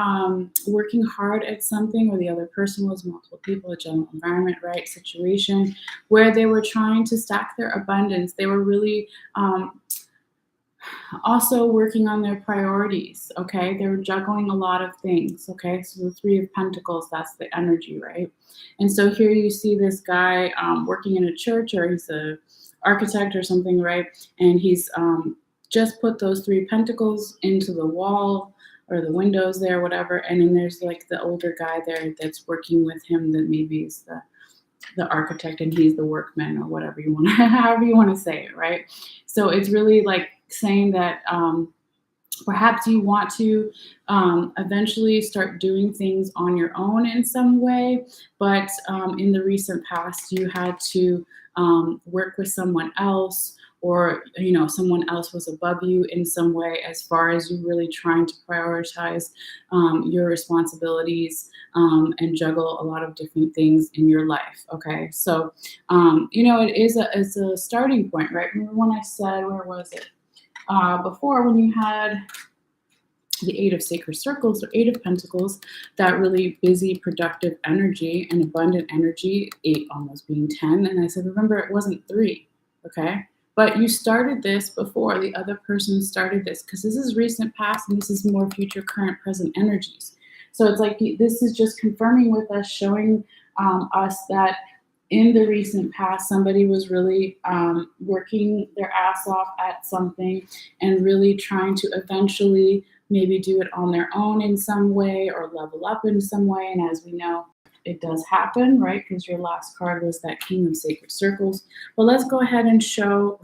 working hard at something, or the other person was multiple people, a general environment, right, situation, where they were trying to stack their abundance. They were really also working on their priorities, okay? They were juggling a lot of things, okay? So the Three of Pentacles, that's the energy, right? And so here you see this guy working in a church, or he's an architect or something, right? And he's just put those Three of Pentacles into the wall or the windows there, whatever. And then there's like the older guy there that's working with him that maybe is the architect and he's the workman, or whatever you want, however you want to say it, right? So it's really like saying that perhaps you want to eventually start doing things on your own in some way, but in the recent past you had to work with someone else, or someone else was above you in some way, as far as you really trying to prioritize your responsibilities and juggle a lot of different things in your life. Okay, so it's a starting point, right? Remember when I said, where was it before, when you had the Eight of Sacred Circles or Eight of Pentacles, that really busy, productive energy and abundant energy, 8 almost being 10. And I said, remember, it wasn't 3, okay? But you started this before the other person started this, because this is recent past and this is more future, current, present energies. So it's like this is just confirming with us, showing us that in the recent past, somebody was really working their ass off at something and really trying to eventually maybe do it on their own in some way, or level up in some way. And as we know, it does happen, right? Because your last card was that King of Sacred Circles. But let's go ahead and show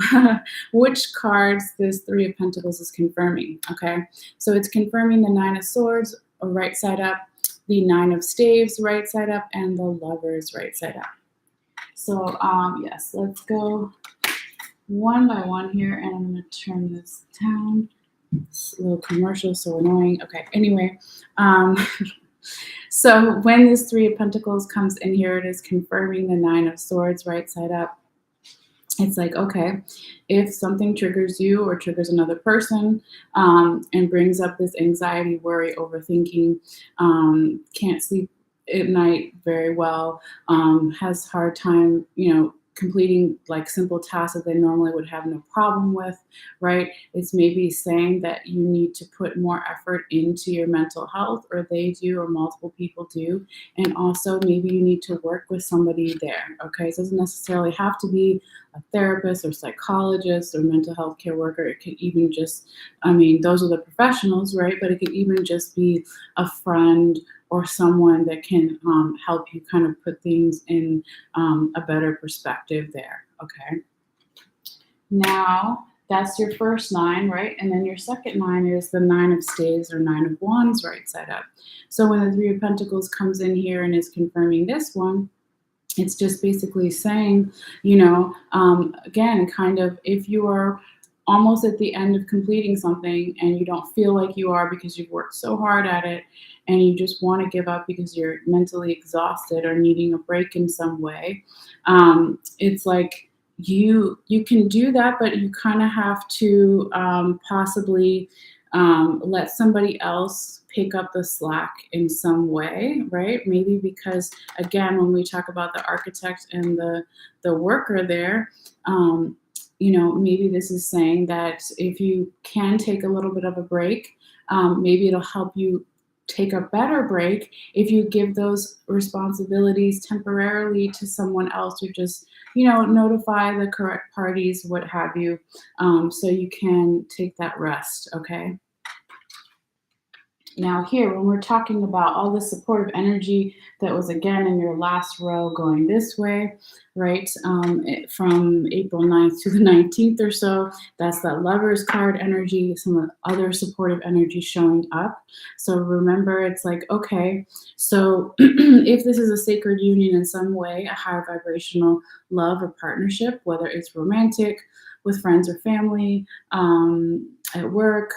which cards this Three of Pentacles is confirming, okay? So it's confirming the Nine of Swords, right side up, the Nine of Staves, right side up, and the Lovers, right side up. So yes, let's go one by one here, and I'm going to turn this down. It's a little commercial, so annoying. Okay, anyway, so when this Three of Pentacles comes in here, it is confirming the Nine of Swords right side up. It's like, okay, if something triggers you or triggers another person and brings up this anxiety, worry, overthinking, can't sleep at night very well, has hard time, completing like simple tasks that they normally would have no problem with, right? It's maybe saying that you need to put more effort into your mental health, or they do, or multiple people do. And also maybe you need to work with somebody there, okay? So it doesn't necessarily have to be a therapist or psychologist or mental health care worker. It could even just, those are the professionals, right? But it could even just be a friend or someone that can help you kind of put things in a better perspective there, okay? Now That's your first 9, right? And then your second 9 is the 9 of Staves or 9 of Wands right side up. So when the Three of Pentacles comes in here and is confirming this one, it's just basically saying, again, kind of if you are almost at the end of completing something and you don't feel like you are because you've worked so hard at it and you just want to give up because you're mentally exhausted or needing a break in some way, it's like you can do that, but you kind of have to possibly let somebody else pick up the slack in some way, right? Maybe because, again, when we talk about the architect and the worker there, maybe this is saying that if you can take a little bit of a break, maybe it'll help you take a better break if you give those responsibilities temporarily to someone else, or just notify the correct parties, what have you, so you can take that rest. Okay. Now here, when we're talking about all the supportive energy that was, again, in your last row going this way, right, from April 9th to the 19th or so, that's that Lover's card energy, some of the other supportive energy showing up. So remember, it's like, okay, so if this is a sacred union in some way, a high vibrational love or partnership, whether it's romantic, with friends or family, at work,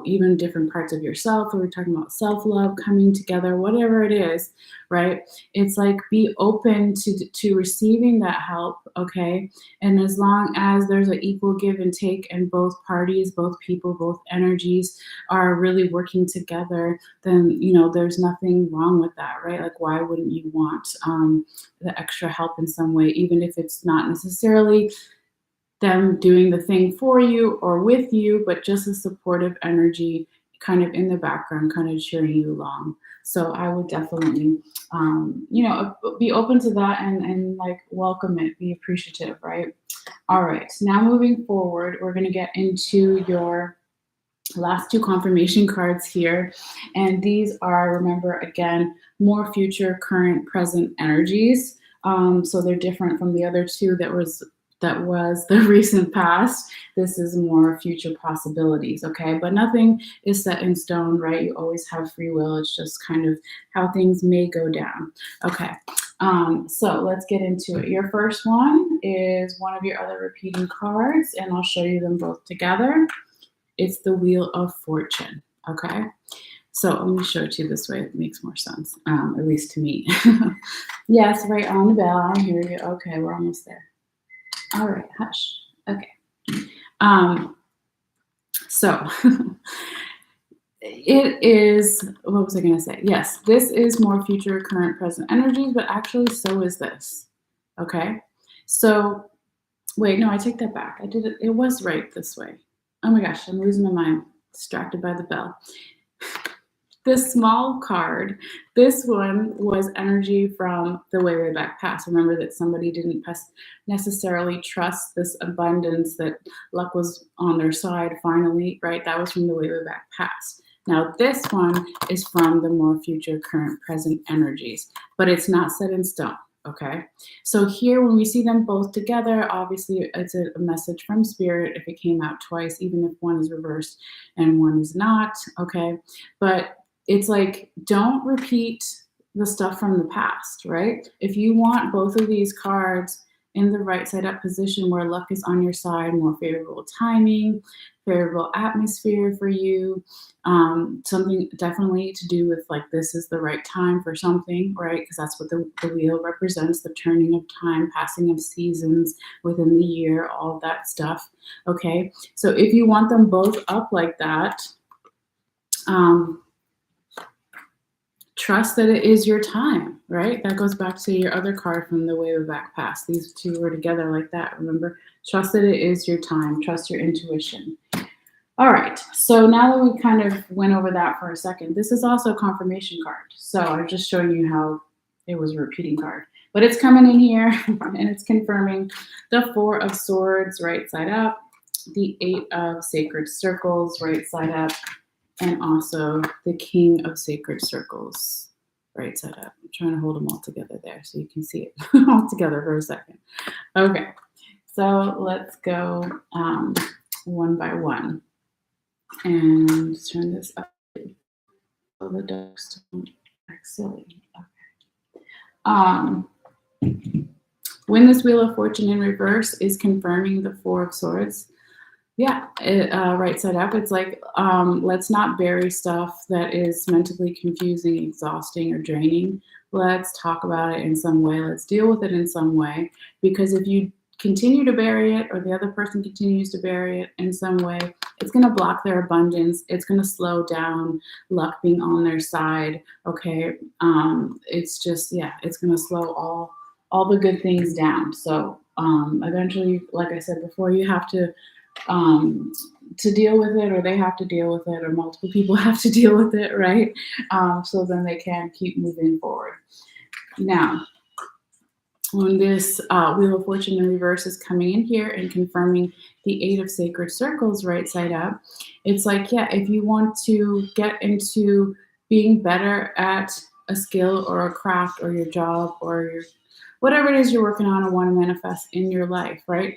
even different parts of yourself, or we're talking about self-love coming together, whatever it is, right? It's like, be open to receiving that help, okay? And as long as there's an equal give and take, and both parties, both people, both energies are really working together, then there's nothing wrong with that, right? Like, why wouldn't you want the extra help in some way, even if it's not necessarily them doing the thing for you or with you, but just a supportive energy kind of in the background, kind of cheering you along. So I would definitely, be open to that and like welcome it, be appreciative, right? All right, now moving forward, we're going to get into your last 2 confirmation cards here. And these are, remember, again, more future, current, present energies. So they're different from the other 2 that was the recent past. This is more future possibilities, okay? But nothing is set in stone, right? You always have free will. It's just kind of how things may go down. Okay, so let's get into it. Your first one is one of your other repeating cards, and I'll show you them both together. It's the Wheel of Fortune, okay? So let me show it to you this way. It makes more sense, at least to me. Yes, right on the bell. I hear you. Okay, we're almost there. All right, hush. Okay. So it is, what was I going to say? Yes, this is more future, current, present energies, but actually so is this. Okay. So wait, no, I take that back. I did it. It was right this way. Oh my gosh, I'm losing my mind. Distracted by the bell. This small card, this one was energy from the way back past. Remember that somebody didn't necessarily trust this abundance, that luck was on their side finally, right? That was from the way back past. Now this one is from the more future, current, present energies, but it's not set in stone. Okay, so here when we see them both together, obviously it's a message from spirit if it came out twice, even if one is reversed and one is not. Okay, but it's like, don't repeat the stuff from the past, right? If you want both of these cards in the right side up position where luck is on your side, more favorable timing, favorable atmosphere for you, something definitely to do with like, this is the right time for something, right? Because that's what the wheel represents, the turning of time, passing of seasons within the year, all that stuff. Okay, so if you want them both up like that, trust that it is your time, right? That goes back to your other card from the way of back past. These 2 were together like that, remember? Trust that it is your time. Trust your intuition. All right, so now that we kind of went over that for a second, this is also a confirmation card. So I'm just showing you how it was a repeating card. But it's coming in here, and it's confirming the 4 of Swords right side up, the 8 of Sacred Circles right side up, and also the King of Sacred Circles right side up. I'm trying to hold them all together there so you can see it all together for a second. Okay, So let's go one by one and turn this up. Oh, the ducks don't act silly. Um, when this Wheel of Fortune in reverse is confirming the Four of Swords, right side up, it's like, let's not bury stuff that is mentally confusing, exhausting, or draining. Let's talk about it in some way. Let's deal with it in some way. Because if you continue to bury it, or the other person continues to bury it in some way, it's going to block their abundance. It's going to slow down luck being on their side. Okay. It's just, it's going to slow all the good things down. So eventually, like I said before, you have to deal with it, or they have to deal with it, or multiple people have to deal with it, right? So then they can keep moving forward. Now, when this Wheel of Fortune in reverse is coming in here and confirming the Eight of Sacred Circles right side up, it's like, if you want to get into being better at a skill or a craft or your job or your whatever it is you're working on or want to manifest in your life, right?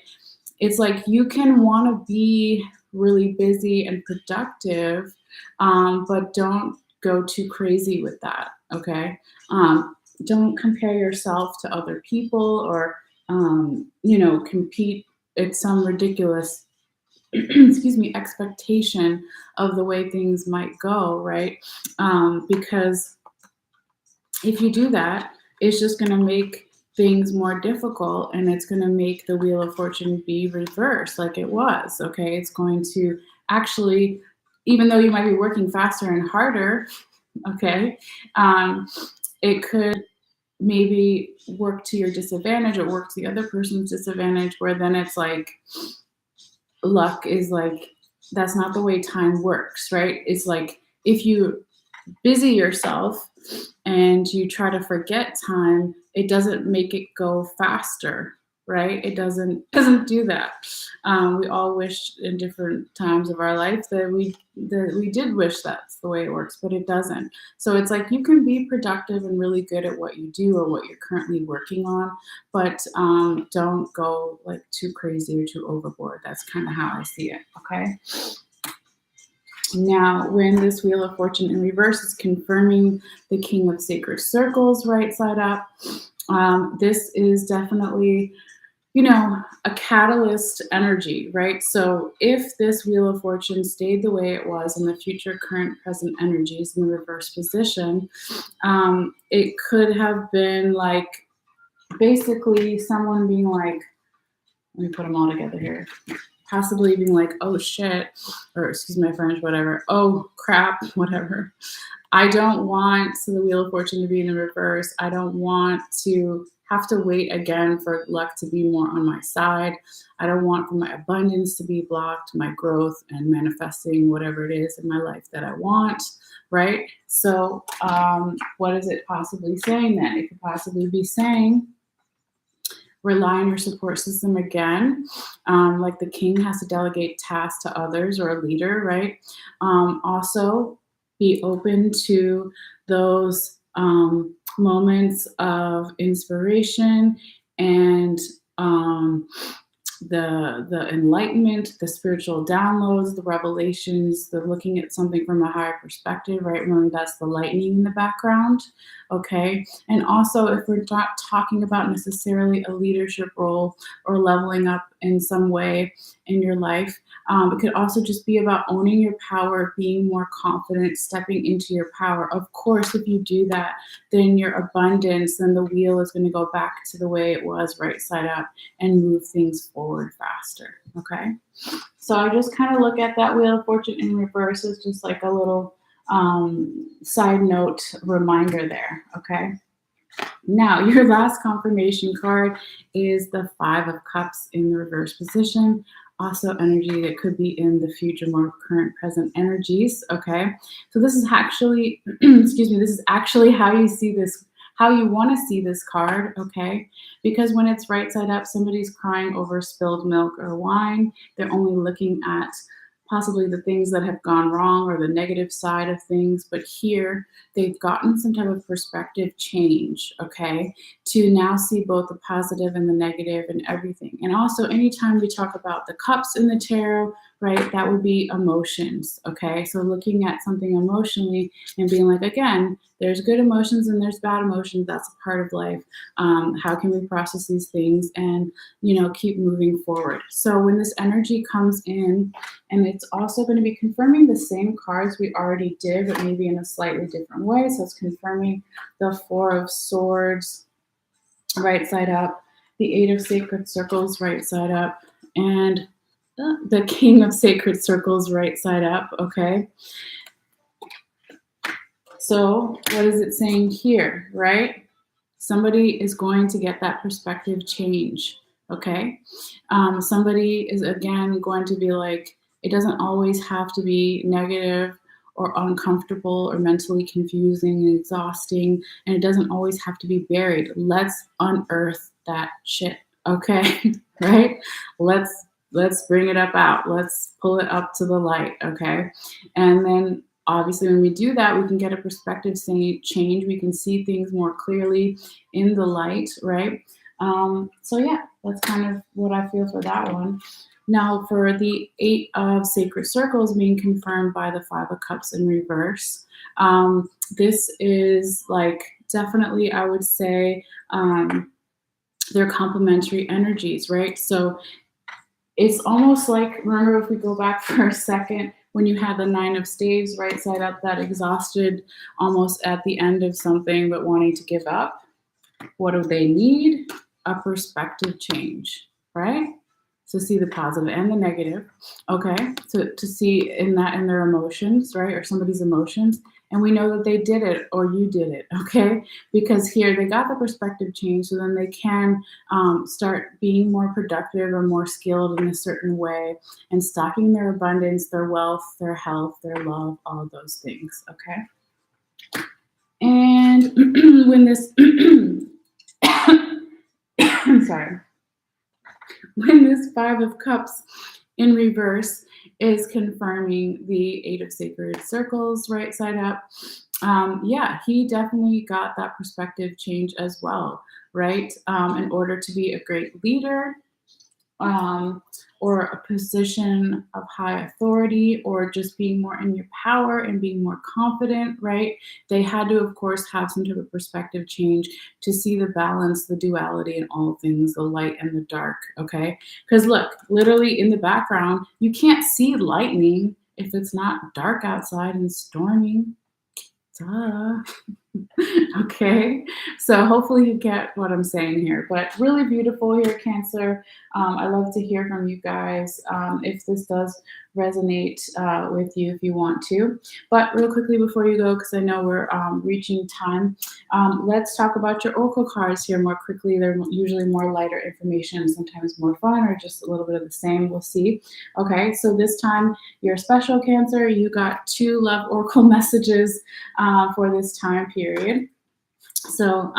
It's like you can want to be really busy and productive, but don't go too crazy with that, okay? Don't compare yourself to other people or, compete at some ridiculous, expectation of the way things might go, right? Because if you do that, it's just going to make things more difficult, and it's going to make the Wheel of Fortune be reversed like it was, okay? It's going to actually, even though you might be working faster and harder, okay, it could maybe work to your disadvantage or work to the other person's disadvantage, where then it's like luck is like, that's not the way time works, right? It's like if you busy yourself and you try to forget time, it doesn't make it go faster, right? It doesn't do that. We all wish in different times of our life that we did wish that's the way it works, but it doesn't. So it's like you can be productive and really good at what you do or what you're currently working on, but don't go like too crazy or too overboard. That's kind of how I see it, okay? Now, when this Wheel of Fortune in reverse is confirming the King of Sacred Circles right side up, this is definitely, a catalyst energy, right? So if this Wheel of Fortune stayed the way it was in the future, current, present energies in the reverse position, it could have been like basically someone being like, let me put them all together here. Possibly being like, oh shit, or excuse my French, whatever. Oh crap, whatever. I don't want the Wheel of Fortune to be in the reverse. I don't want to have to wait again for luck to be more on my side. I don't want for my abundance to be blocked, my growth and manifesting whatever it is in my life that I want, right? So what is it possibly saying then? It could possibly be saying, rely on your support system again. Like the king has to delegate tasks to others or a leader, right? Also, be open to those moments of inspiration and the enlightenment, the spiritual downloads, the revelations, the looking at something from a higher perspective, right? Remember, that's the lightning in the background, okay? And also, if we're not talking about necessarily a leadership role or leveling up in some way in your life, it could also just be about owning your power, being more confident, stepping into your power. Of course, if you do that, then your abundance, then the wheel is going to go back to the way it was, right side up, and move things forward faster, okay? So I just kind of look at that Wheel of Fortune in reverse as just like a little side note reminder there, okay? Now, your last confirmation card is the Five of Cups in the reverse position. Also energy that could be in the future, more current, present energies, okay? So this is actually, excuse me, this is actually how you see this, how you want to see this card, okay? Because when it's right side up, somebody's crying over spilled milk or wine. They're only looking at possibly the things that have gone wrong or the negative side of things. But here they've gotten some type of perspective change, okay, to now see both the positive and the negative and everything. And also, anytime we talk about the cups in the tarot, right, that would be emotions, okay? So looking at something emotionally and being like, again, there's good emotions and there's bad emotions. That's a part of life. How can we process these things and, keep moving forward? So when this energy comes in, and it's also going to be confirming the same cards we already did, but maybe in a slightly different way. So it's confirming the Four of Swords right side up, the Eight of Sacred Circles right side up, and the King of Sacred Circles right side up, okay? So what is it saying here, right? Somebody is going to get that perspective change, okay? Somebody is, again, going to be like, it doesn't always have to be negative or uncomfortable or mentally confusing and exhausting, and it doesn't always have to be buried. Let's unearth that shit, okay? Right? Let's bring it up out. Let's pull it up to the light, okay? And then obviously when we do that, we can get a perspective change. We can see things more clearly in the light, right? So yeah, that's kind of what I feel for that one. Now for the Eight of Sacred Circles being confirmed by the Five of Cups in reverse, this is like definitely, I would say, they're complementary energies, right? So it's almost like, remember if we go back for a second, when you had the Nine of Staves right side up, that exhausted almost at the end of something but wanting to give up. What do they need? A perspective change, right? So see the positive and the negative, okay? To see in their emotions, right? Or somebody's emotions. And we know that they did it or you did it, okay? Because here they got the perspective change, so then they can start being more productive or more skilled in a certain way and stocking their abundance, their wealth, their health, their love, all of those things, okay? And when this, I'm sorry. When this Five of Cups in reverse is confirming the Eight of Sacred Circles right side up, yeah, he definitely got that perspective change as well, right? In order to be a great leader, or a position of high authority, or just being more in your power and being more confident, right? They had to, of course, have some type of perspective change to see the balance, the duality in all things, the light and the dark, okay? Because look, literally in the background, you can't see lightning if it's not dark outside and storming. Duh. Okay, so hopefully you get what I'm saying here, but really beautiful here, Cancer. I love to hear from you guys if this does resonate with you, if you want to. But real quickly before you go, because I know we're reaching time, let's talk about your oracle cards here more quickly. They're usually more lighter information, sometimes more fun, or just a little bit of the same. We'll see. Okay, so this time you're special, Cancer. You got 2 love oracle messages for this time period. So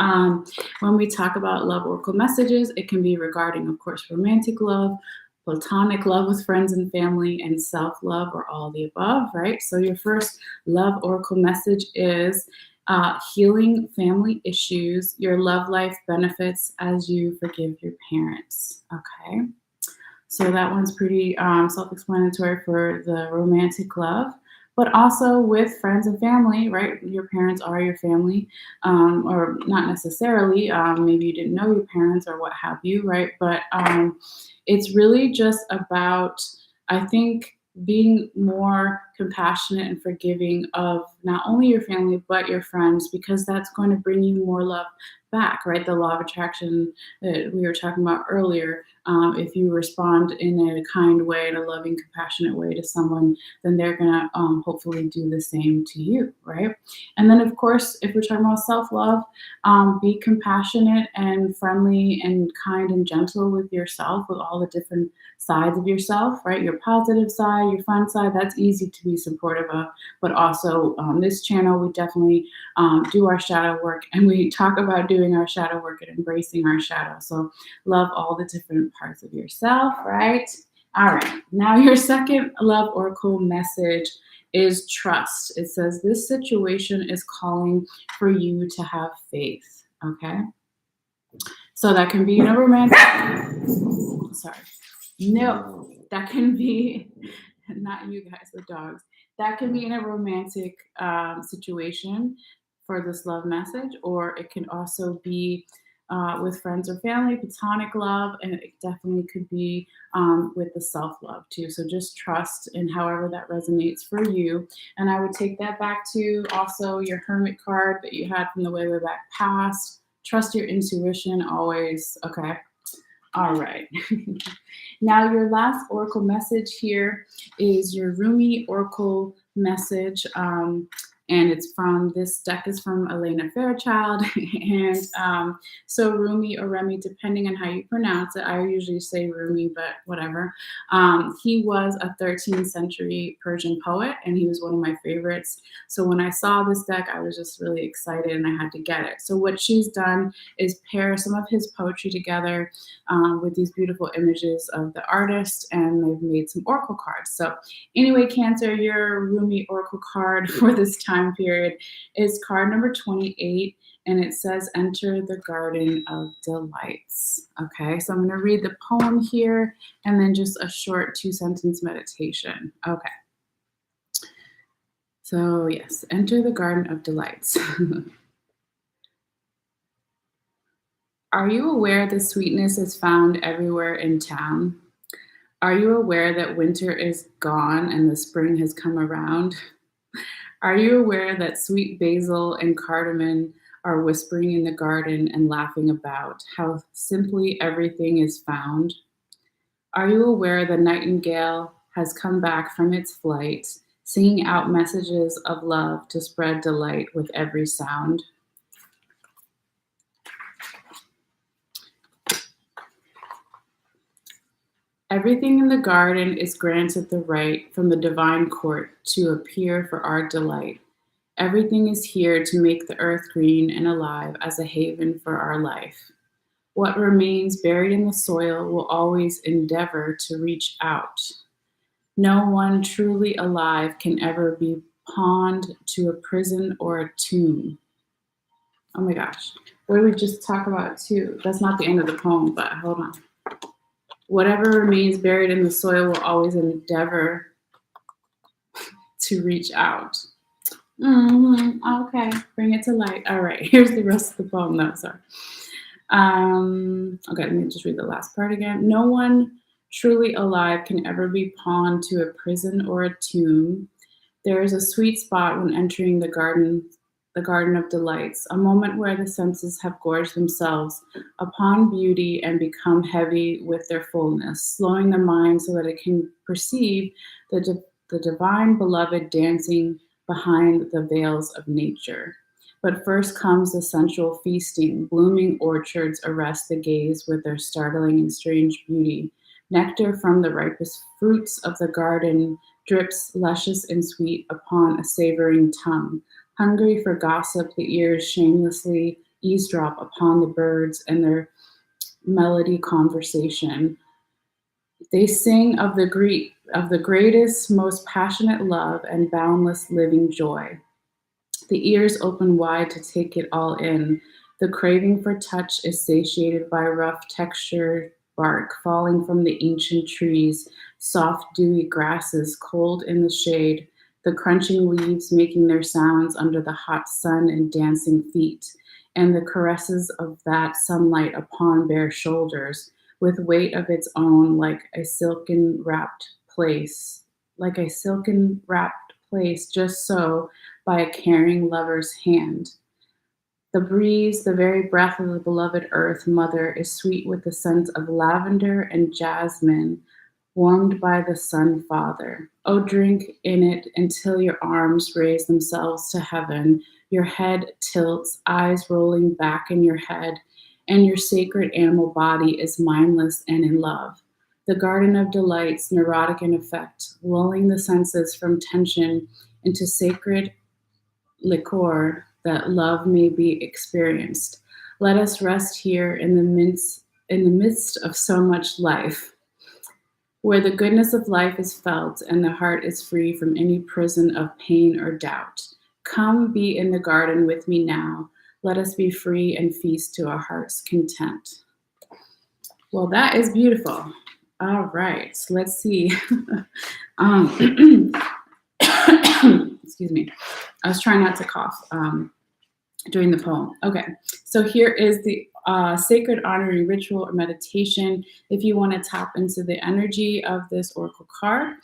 when we talk about love oracle messages, it can be regarding, of course, romantic love, platonic love with friends and family, and self-love, or all the above, right? So your first love oracle message is healing family issues. Your love life benefits as you forgive your parents, okay? So that one's pretty self-explanatory for the romantic love, but also with friends and family, right? Your parents are your family, or not necessarily. Maybe you didn't know your parents or what have you, right? But it's really just about, I think, being more compassionate and forgiving of not only your family, but your friends, because that's going to bring you more love back, right? The law of attraction that we were talking about earlier. If you respond in a kind way, in a loving, compassionate way to someone, then they're going to hopefully do the same to you, right? And then, of course, if we're talking about self-love, be compassionate and friendly and kind and gentle with yourself, with all the different sides of yourself, right? Your positive side, your fun side, that's easy to be supportive of. But also on this channel, we definitely do our shadow work, and we talk about doing our shadow work and embracing our shadow. So love all the different parts of yourself, right? All right. Now your second love oracle message is trust. It says this situation is calling for you to have faith. Okay. So that can be in a romantic. Sorry. No, that can be not you guys, the dogs. That can be in a romantic situation for this love message, or it can also be with friends or family, platonic love, and it definitely could be with the self love too. So just trust in however that resonates for you. And I would take that back to also your Hermit card that you had from the way back past. Trust your intuition always. Okay. All right. Now, your last oracle message here is your Rumi oracle message. And it's from this deck is from Elena Fairchild. And so Rumi or Remy, depending on how you pronounce it, I usually say Rumi, but whatever. He was a 13th century Persian poet, and he was one of my favorites. So when I saw this deck, I was just really excited and I had to get it. So what she's done is pair some of his poetry together with these beautiful images of the artist, and they've made some oracle cards. So anyway, Cancer, your Rumi oracle card for this time period is card number 28, and it says enter the garden of delights. Okay, so I'm going to read the poem here and then just a short 2-sentence meditation. Okay. So yes, enter the garden of delights. Are you aware that sweetness is found everywhere in town? Are you aware that winter is gone and the spring has come around? Are you aware that sweet basil and cardamom are whispering in the garden and laughing about how simply everything is found? Are you aware the nightingale has come back from its flight, singing out messages of love to spread delight with every sound? Everything in the garden is granted the right from the divine court to appear for our delight. Everything is here to make the earth green and alive as a haven for our life. What remains buried in the soil will always endeavor to reach out. No one truly alive can ever be pawned to a prison or a tomb. Oh my gosh. What did we just talk about too? That's not the end of the poem, but hold on. Whatever remains buried in the soil will always endeavor to reach out. Okay, bring it to light. All right, here's the rest of the poem. No, sorry. Okay, let me just read the last part again. No one truly alive can ever be pawned to a prison or a tomb. There is a sweet spot when entering the garden of delights, a moment where the senses have gorged themselves upon beauty and become heavy with their fullness, slowing the mind so that it can perceive the divine beloved dancing behind the veils of nature. But first comes the sensual feasting. Blooming orchards arrest the gaze with their startling and strange beauty. Nectar from the ripest fruits of the garden drips luscious and sweet upon a savoring tongue. Hungry for gossip, the ears shamelessly eavesdrop upon the birds and their melody conversation. They sing of the greatest, most passionate love and boundless living joy. The ears open wide to take it all in. The craving for touch is satiated by rough textured bark falling from the ancient trees, soft dewy grasses cold in the shade, the crunching leaves making their sounds under the hot sun and dancing feet, and the caresses of that sunlight upon bare shoulders, with weight of its own like a silken wrapped place, just so by a caring lover's hand. The breeze, the very breath of the beloved earth mother, is sweet with the scent of lavender and jasmine, warmed by the sun father. Oh, drink in it until your arms raise themselves to heaven, your head tilts, eyes rolling back in your head, and your sacred animal body is mindless and in love. The garden of delights, neurotic in effect, lulling the senses from tension into sacred liquor that love may be experienced. Let us rest here in the midst of so much life. where the goodness of life is felt and the heart is free from any prison of pain or doubt. Come be in the garden with me now. Let us be free and feast to our heart's content. Well, that is beautiful. All right, so let's see. Excuse me. I was trying not to cough during the poem. Okay, so here is the sacred honoring ritual or meditation. If you want to tap into the energy of this oracle card.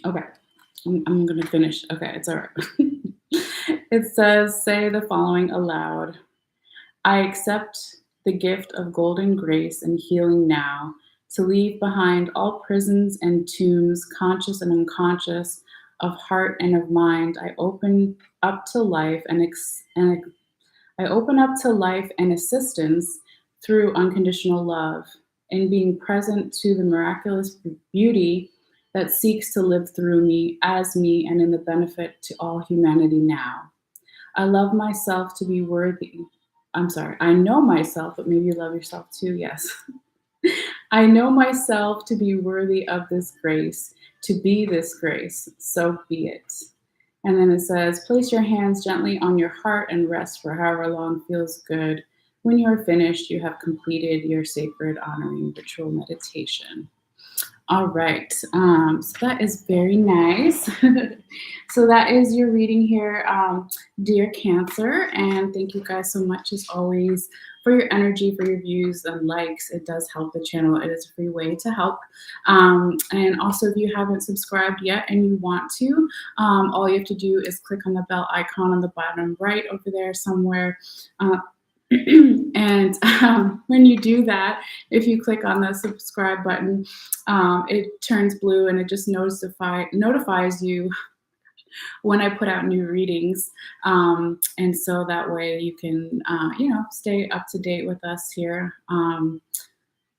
Okay, I'm going to finish. Okay, it's all right. It says, say the following aloud. I accept the gift of golden grace and healing now, to leave behind all prisons and tombs, conscious and unconscious, of heart and of mind. I open up to life I open up to life and assistance through unconditional love, in being present to the miraculous beauty that seeks to live through me, as me, and in the benefit to all humanity now. I love myself to be worthy. I'm sorry, I know myself, but maybe you love yourself too, yes. I know myself to be worthy of this grace, to be this grace, so be it. And then it says, place your hands gently on your heart and rest for however long feels good. When you are finished, you have completed your sacred honoring ritual meditation. All right, so that is very nice. So that is your reading here, dear Cancer, and thank you guys so much as always for your energy, for your views and likes. It does help the channel. It is a free way to help. And also, if you haven't subscribed yet and you want to, all you have to do is click on the bell icon on the bottom right over there somewhere. And when you do that, if you click on the subscribe button, it turns blue and it just notifies you when I put out new readings. And so that way you can, stay up to date with us here.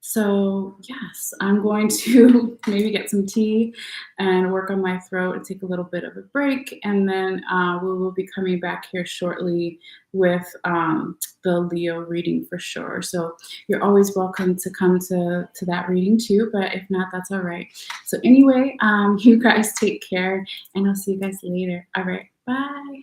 So yes, I'm going to maybe get some tea and work on my throat and take a little bit of a break. And then we will be coming back here shortly with the Leo reading for sure. So you're always welcome to come to that reading too, but if not, that's all right. So anyway, you guys take care and I'll see you guys later. All right, bye.